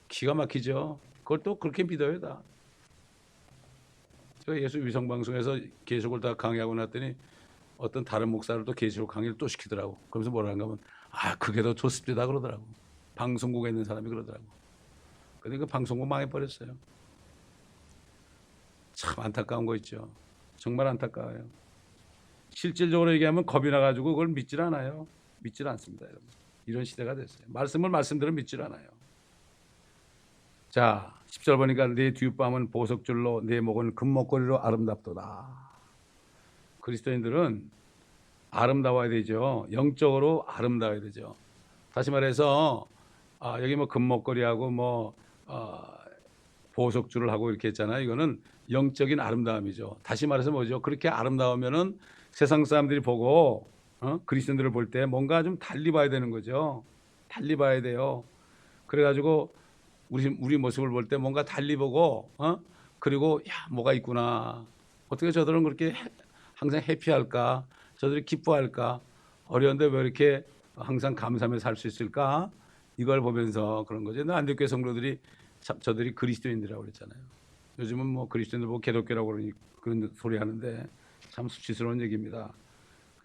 A: 기가 막히죠. 그걸 또 그렇게 믿어요 다. 제가 예수 위성방송에서 계시록을 다 강의하고 났더니 어떤 다른 목사를 또 계시록 강의를 또 시키더라고. 그러면서 뭐라는가 하면 그게 더 좋습니다 그러더라고. 방송국에 있는 사람이 그러더라고. 근데 그 방송국 망해버렸어요. 참 안타까운 거 있죠. 정말 안타까워요. 실질적으로 얘기하면 겁이 나가지고 그걸 믿질 않아요. 믿질 않습니다 여러분. 이런 시대가 됐어요. 말씀대로 믿질 않아요. 자 10절 보니까 네 뒷밤은 보석줄로 네 목은 금목걸이로 아름답도다. 그리스도인들은 아름다워야 되죠. 영적으로 아름다워야 되죠. 다시 말해서 여기 뭐 금목걸이하고 뭐 보석줄을 하고 이렇게 했잖아요. 이거는 영적인 아름다움이죠. 다시 말해서 뭐죠? 그렇게 아름다우면은 세상 사람들이 보고 그리스도인들을 볼 때 뭔가 좀 달리 봐야 되는 거죠. 달리 봐야 돼요. 그래가지고 우리 모습을 볼 때 뭔가 달리 보고 그리고 뭐가 있구나. 어떻게 저들은 그렇게 항상 해피할까? 저들이 기뻐할까? 어려운데 왜 이렇게 항상 감사하며 살 수 있을까? 이걸 보면서 그런 거죠. 안디옥교회 성도들이 저들이 그리스도인들이라고 그랬잖아요. 요즘은 뭐 그리스도인들 보고 개독교라고 그런 소리 하는데 참 수치스러운 얘기입니다.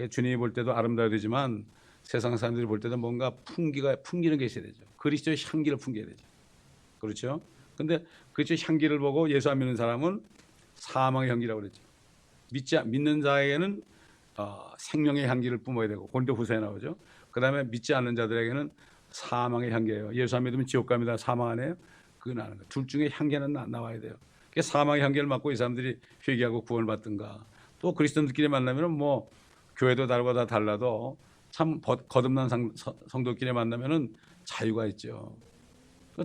A: 주님이 볼 때도 아름다워야 되지만 세상 사람들이 볼 때도 뭔가 풍기는 게 있어야 되죠. 그리스도의 향기를 풍겨야 되죠. 그렇죠? 근데 그리스도의 향기를 보고 예수 안 믿는 사람은 사망의 향기라고 그랬죠. 믿는 자에게는 생명의 향기를 뿜어야 되고, 고린도후서에 나오죠. 그다음에 믿지 않는 자들에게는 사망의 향기예요. 예수 안 믿으면 지옥 갑니다. 사망 안 해요? 그건 아는 거예요. 둘 중에 향기는 나와야 돼요. 그게 사망의 향기를 맡고 이 사람들이 회개하고 구원을 받든가, 또 그리스도인들끼리 만나면은 뭐 교회도 다르고 다 달라도 참 거듭난 성도끼리 만나면은 자유가 있죠.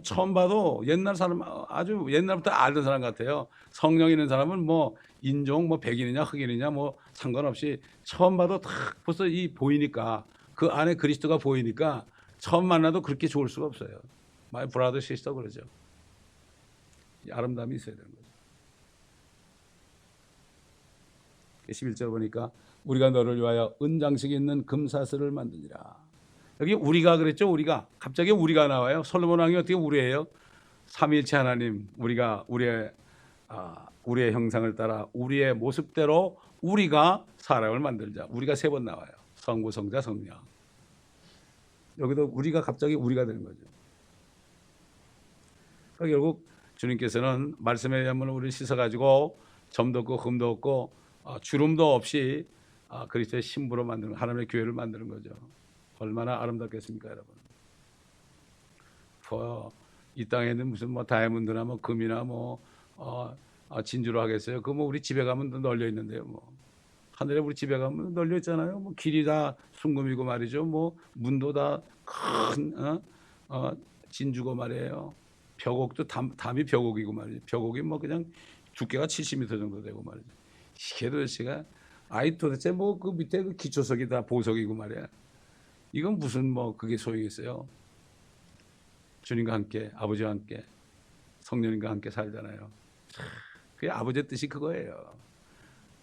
A: 처음 봐도 옛날 사람, 아주 옛날부터 알던 사람 같아요. 성령 있는 사람은 뭐 인종, 뭐 백인이냐 흑인이냐 뭐 상관없이 처음 봐도 딱 벌써 보이니까, 그 안에 그리스도가 보이니까 처음 만나도 그렇게 좋을 수가 없어요. My brother, sister 그러죠. 이 아름다움이 있어야 되는 거죠. 11절 보니까 우리가 너를 위하여 은장식이 있는 금사슬을 만드니라. 여기 우리가 그랬죠. 우리가 갑자기 우리가 나와요. 솔로몬 왕이 어떻게 우리예요? 삼위일체 하나님, 우리가 우리의 형상을 따라 우리의 모습대로 우리가 사람을 만들자. 우리가 3번 나와요. 성부, 성자, 성령. 여기도 우리가 갑자기 우리가 되는 거죠. 그러니까 결국 주님께서는 말씀에 의하면 우리를 씻어가지고 점도 없고 흠도 없고 주름도 없이 그리스도의 신부로 만드는, 하나님의 교회를 만드는 거죠. 얼마나 아름답겠습니까, 여러분? 이 땅에는 무슨 뭐 다이아몬드나 뭐 금이나 뭐 진주로 하겠어요? 그거 뭐 우리 집에 가면 널려 있는데요. 뭐 하늘에 우리 집에 가면 널려 있잖아요. 뭐 길이 다 순금이고 말이죠. 뭐 문도 다 큰 진주고 말이에요. 벽옥도 담이 벽옥이고 말이죠. 벽옥이 뭐 그냥 두께가 70m 정도 되고 말이죠. 이게 도대체가 도대체 뭐 그 밑에 그 기초석이 다 보석이고 말이야. 이건 무슨 뭐 그게 소용있어요? 주님과 함께, 아버지와 함께, 성령님과 함께 살잖아요. 그게 아버지의 뜻이 그거예요.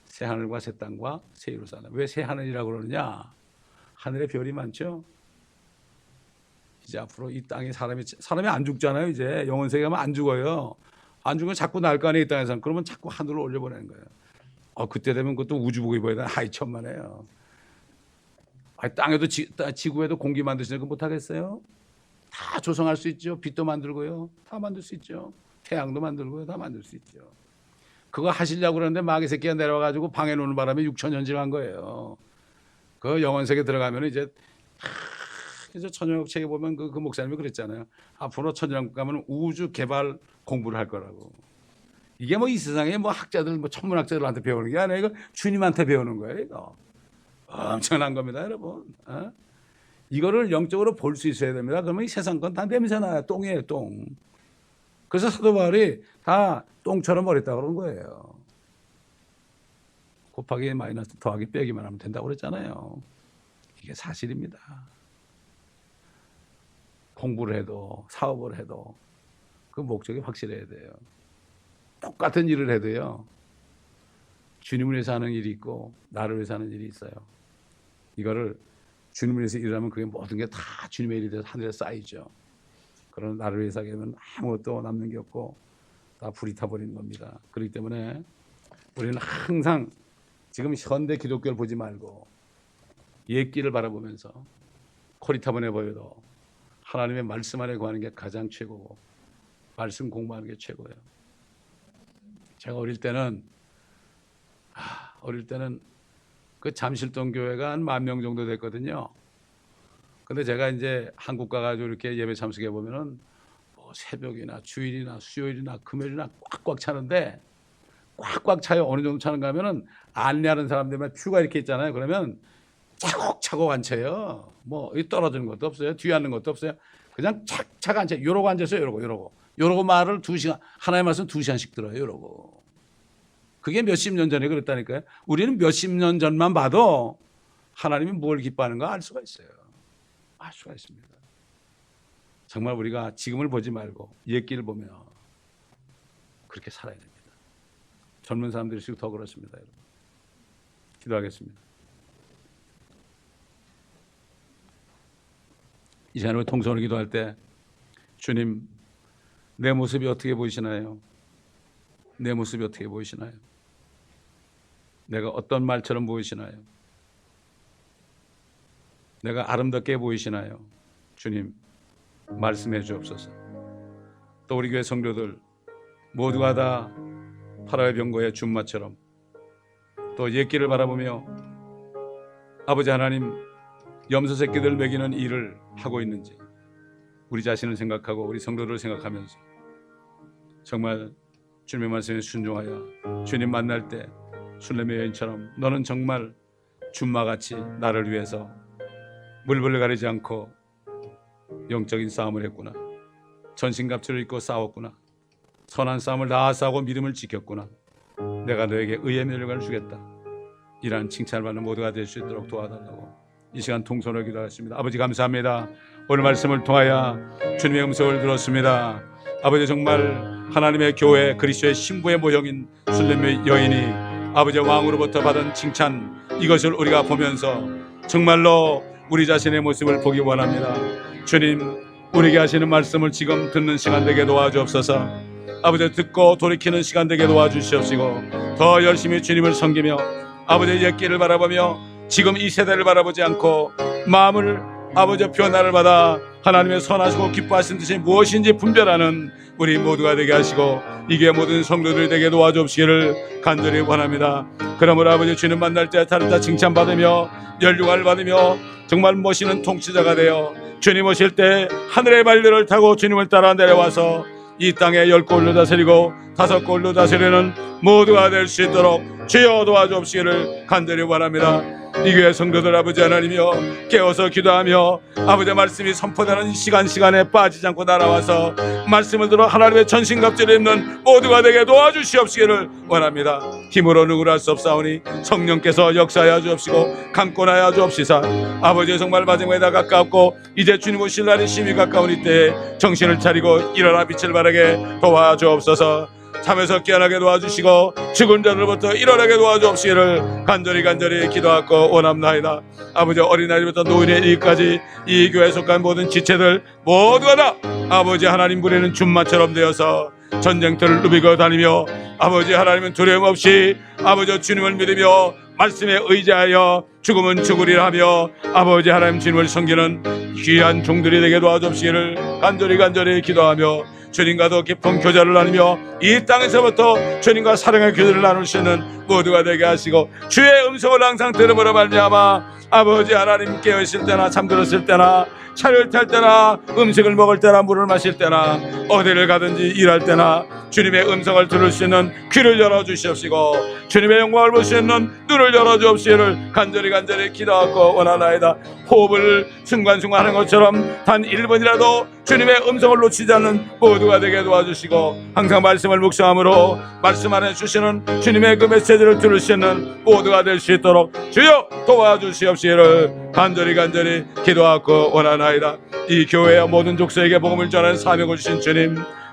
A: 새 하늘과 새 땅과 새 예루살렘. 왜 새 하늘이라고 그러느냐? 하늘에 별이 많죠. 이제 앞으로 이 땅에 사람이 안 죽잖아요. 이제 영혼세계 가면 안 죽어요. 안 죽으면 자꾸 날 거 아니에요, 이 땅에서. 그러면 자꾸 하늘로 올려보내는 거예요. 그때 되면 그것도 우주복이 보여야 돼. 천만에요. 땅에도 지구에도 공기 만드시는 거 못하겠어요? 다 조성할 수 있죠. 빛도 만들고요. 다 만들 수 있죠. 태양도 만들고요. 다 만들 수 있죠. 그거 하시려고 그러는데 마귀 새끼가 내려와가지고 방해 놓는 바람에 6천 현질한 거예요. 그 영혼세계 들어가면 이제 천연국 책에 보면 그 목사님이 그랬잖아요. 앞으로 천연국 가면 우주 개발 공부를 할 거라고. 이게 뭐 이 세상에 뭐 학자들, 뭐 천문학자들한테 배우는 게 아니라 이거 주님한테 배우는 거예요. 이거 엄청난 겁니다, 여러분. 이거를 영적으로 볼 수 있어야 됩니다. 그러면 이 세상 건 다 냄새나요. 똥이에요, 똥. 그래서 사도 바울이 다 똥처럼 버렸다고 그런 거예요. 곱하기 마이너스 더하기 빼기만 하면 된다고 그랬잖아요. 이게 사실입니다. 공부를 해도 사업을 해도 그 목적이 확실해야 돼요. 똑같은 일을 해도요, 주님을 위해서 하는 일이 있고 나를 위해서 하는 일이 있어요. 이거를 주님을 위해서 일하면 그게 모든 게 다 주님의 일이 돼서 하늘에 쌓이죠. 그러나 나를 위해서 하면 아무것도 남는 게 없고 다 불이 타버리는 겁니다. 그렇기 때문에 우리는 항상 지금 현대 기독교를 보지 말고 옛 길을 바라보면서 코리타분해 보여도 하나님의 말씀 안에 구하는 게 가장 최고고, 말씀 공부하는 게 최고예요. 제가 어릴 때는 그 잠실동 교회가 한 10,000명 정도 됐거든요. 근데 제가 이제 한국 가가지고 이렇게 예배 참석해 보면은 뭐 새벽이나 주일이나 수요일이나 금요일이나 꽉꽉 차는데, 꽉꽉 차요. 어느 정도 차는가 하면은 안내하는 사람들만 퓨가 이렇게 있잖아요. 그러면 차곡차곡 앉혀요. 뭐 떨어지는 것도 없어요. 뒤에 앉는 것도 없어요. 그냥 착착 앉혀요. 이러고 앉아서 이러고 말을 2시간, 하나의 말씀 2시간씩 들어요. 이러고. 그게 몇십 년 전에 그랬다니까요. 우리는 몇십 년 전만 봐도 하나님이 뭘 기뻐하는가 알 수가 있어요. 알 수가 있습니다. 정말 우리가 지금을 보지 말고 옛 길을 보며 그렇게 살아야 됩니다. 젊은 사람들일수록 더 그렇습니다. 여러분. 기도하겠습니다. 이 시간에 통성을 기도할 때 주님, 내 모습이 어떻게 보이시나요? 내 모습이 어떻게 보이시나요? 내가 어떤 말처럼 보이시나요? 내가 아름답게 보이시나요? 주님 말씀해 주옵소서. 또 우리 교회 성도들 모두가 다 8월 병거의 준마처럼 또 옛길을 바라보며 아버지 하나님 염소 새끼들 먹이는 일을 하고 있는지 우리 자신을 생각하고 우리 성도들을 생각하면서 정말 주님의 말씀에 순종하여 주님 만날 때 술레미 여인처럼 너는 정말 준마같이 나를 위해서 물불을 가리지 않고 영적인 싸움을 했구나. 전신갑주를 입고 싸웠구나. 선한 싸움을 다 싸우고 믿음을 지켰구나. 내가 너에게 의의 멸류관을 주겠다. 이러한 칭찬을 받는 모두가 될 수 있도록 도와달라고 이 시간 통성으로 기도하겠습니다. 아버지 감사합니다. 오늘 말씀을 통하여 주님의 음성을 들었습니다. 아버지 정말 하나님의 교회 그리스도의 신부의 모형인 술레미 여인이 아버지의 왕으로부터 받은 칭찬 이것을 우리가 보면서 정말로 우리 자신의 모습을 보기 원합니다. 주님 우리에게 하시는 말씀을 지금 듣는 시간 되게 도와주옵소서. 아버지 듣고 돌이키는 시간 되게 도와주시옵시고 더 열심히 주님을 섬기며 아버지의 옛길을 바라보며 지금 이 세대를 바라보지 않고 마음을 아버지의 변화를 받아 하나님의 선하시고 기뻐하신 뜻이 무엇인지 분별하는 우리 모두가 되게 하시고 이게 모든 성도들이 되게 도와주옵시기를 간절히 원합니다. 그러므로 아버지 주님 만날 때 다른 칭찬받으며 연륜을 받으며 정말 모시는 통치자가 되어 주님 오실 때 하늘의 발들을 타고 주님을 따라 내려와서 이 땅에 10골로 다스리고 5골로 다스리는 모두가 될 수 있도록 주여 도와주옵시기를 간절히 원합니다. 이 교회 성도들 아버지 하나님이여 깨어서 기도하며 아버지의 말씀이 선포되는 이 시간에 빠지지 않고 날아와서 말씀을 들어 하나님의 전신갑주를 입는 모두가 되게 도와주시옵시기를 원합니다. 힘으로 누구를 할 수 없사오니 성령께서 역사하여 주옵시고 강권하여 주옵시사. 아버지 정말 마지막에 다 가깝고 이제 주님 오실 날이 심히 가까우니 때에 정신을 차리고 일어나 빛을 발하게 도와주옵소서. 잠에서 깨어나게 도와주시고 죽은 자들로부터 일어나게 도와주옵시기를 간절히 기도하고 원합나이다. 아버지 어린아이부터 노인의 일까지 이 교회에 속한 모든 지체들 모두가 다 아버지 하나님 부리는 준마처럼 되어서 전쟁터를 누비고 다니며 아버지 하나님은 두려움 없이 아버지 주님을 믿으며 말씀에 의지하여 죽으면 죽으리라 하며 아버지 하나님 주님을 섬기는 귀한 종들이 되게 도와주옵시기를 간절히 기도하며 주님과도 깊은 교제를 나누며 이 땅에서부터 주님과 사랑의 교제를 나눌 수 있는 모두가 되게 하시고 주의 음성을 항상 들음으로 말미암아 아버지 하나님 깨어있을 때나 잠들었을 때나 차를 탈 때나 음식을 먹을 때나 물을 마실 때나 어디를 가든지 일할 때나 주님의 음성을 들을 수 있는 귀를 열어주시옵시고 주님의 영광을 볼 수 있는 눈을 열어주옵시기를 간절히 기도하고 원하나이다. 호흡을 순간순간 하는 것처럼 단 1분이라도 주님의 음성을 놓치지 않는 모두가 되게 도와주시고 항상 말씀을 묵상함으로 말씀 안에 주시는 주님의 그 메시지를 들을 수 있는 모두가 될 수 있도록 주여 도와주시옵시기를 간절히 기도하고 원하나이다. 이 교회와 모든 족속에게 복음을 전하는 사명을 주신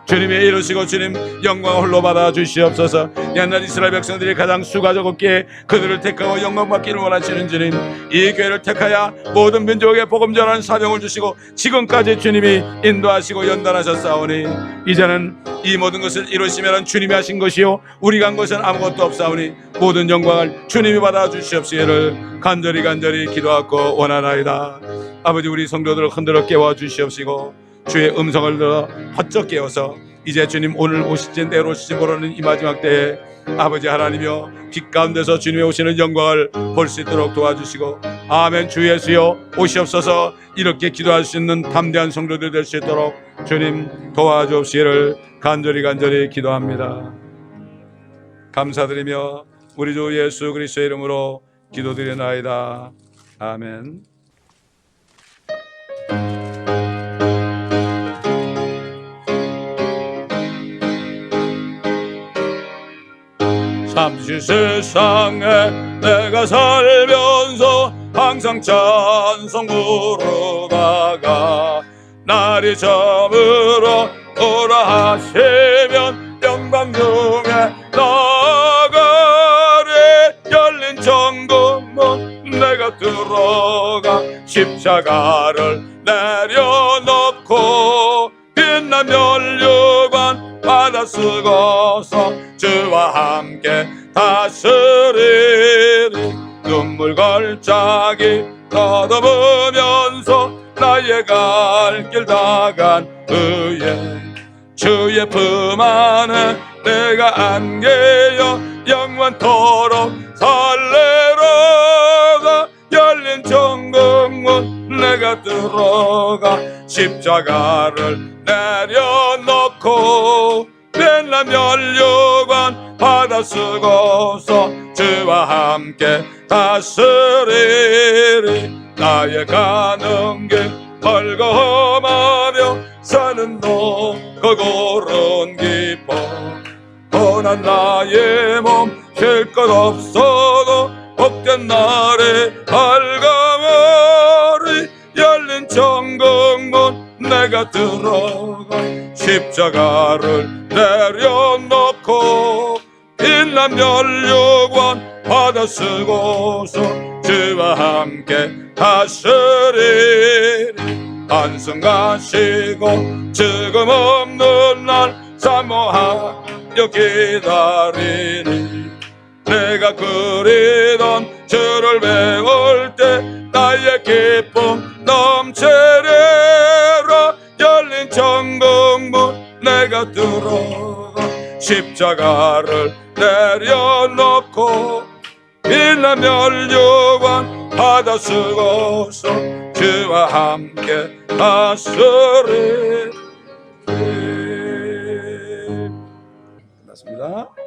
A: 주님이 이루시고 주님 영광 홀로 받아 주시옵소서. 옛날 이스라엘 백성들이 가장 수가 적었기에 그들을 택하고 영광 받기를 원하시는 주님, 이 교회를 택하여 모든 민족에게 복음 전하는 사명을 주시고 지금까지 주님이 인도하시고 연단하셨사오니 이제는 이 모든 것을 이루시면 주님이 하신 것이요 우리가 한 것은 아무것도 없사오니 모든 영광을 주님이 받아 주시옵시기를 간절히 기도하고 원하나이다. 아버지 우리 성도들을 흔들어 깨워 주시옵시고 주의 음성을 들어 번쩍 깨어서 이제 주님 오늘 오실지 내일 오실지 모르는 이 마지막 때에 아버지 하나님이여 빛 가운데서 주님의 오시는 영광을 볼 수 있도록 도와주시고 아멘. 주 예수여 오시옵소서. 이렇게 기도할 수 있는 담대한 성도들 될 수 있도록 주님 도와주옵시기를 간절히 기도합니다. 감사드리며 우리 주 예수 그리스도의 이름으로 기도드리나이다. 아멘. 잠시 세상에 내가 살면서 항상 찬송 부르다가 날이 저물어 오라 하시면 영광 중에 나가리. 열린 천국문 내가 들어가 십자가를 내려놓고 빛난 면류관 받아 쓰고서 주와 함께 다스리리. 눈물 걸작이 떠넘으면서 나의 갈 길 다간 의에 주의 품 안에 내가 안개여 영원토록 살래로가 열린 천국문 내가 들어가 십자가를 내려놓고 빛난 면류관 받아 쓰고서 주와 함께 다스리리 나의 가는 길 헐거하며 사는 너 거고른 기뻐 고난 나의 몸 쉴 것 없어도 복된 날에 밝아머리 열린 천국문 내가 들어가 십자가를 내려놓고 빛난 면류관 받아 쓰고서 주와 함께 다스리리 한순간 쉬고 지금 없는 날 사모하여 기다리니 내가 그리던 주를 배울 때 나의 기쁨 넘치리라 열린 천국문 내가 들어가 십자가를 내려놓고 빛난 면류관 받아 쓰고서 주와 함께 다스리리 끝났습니다.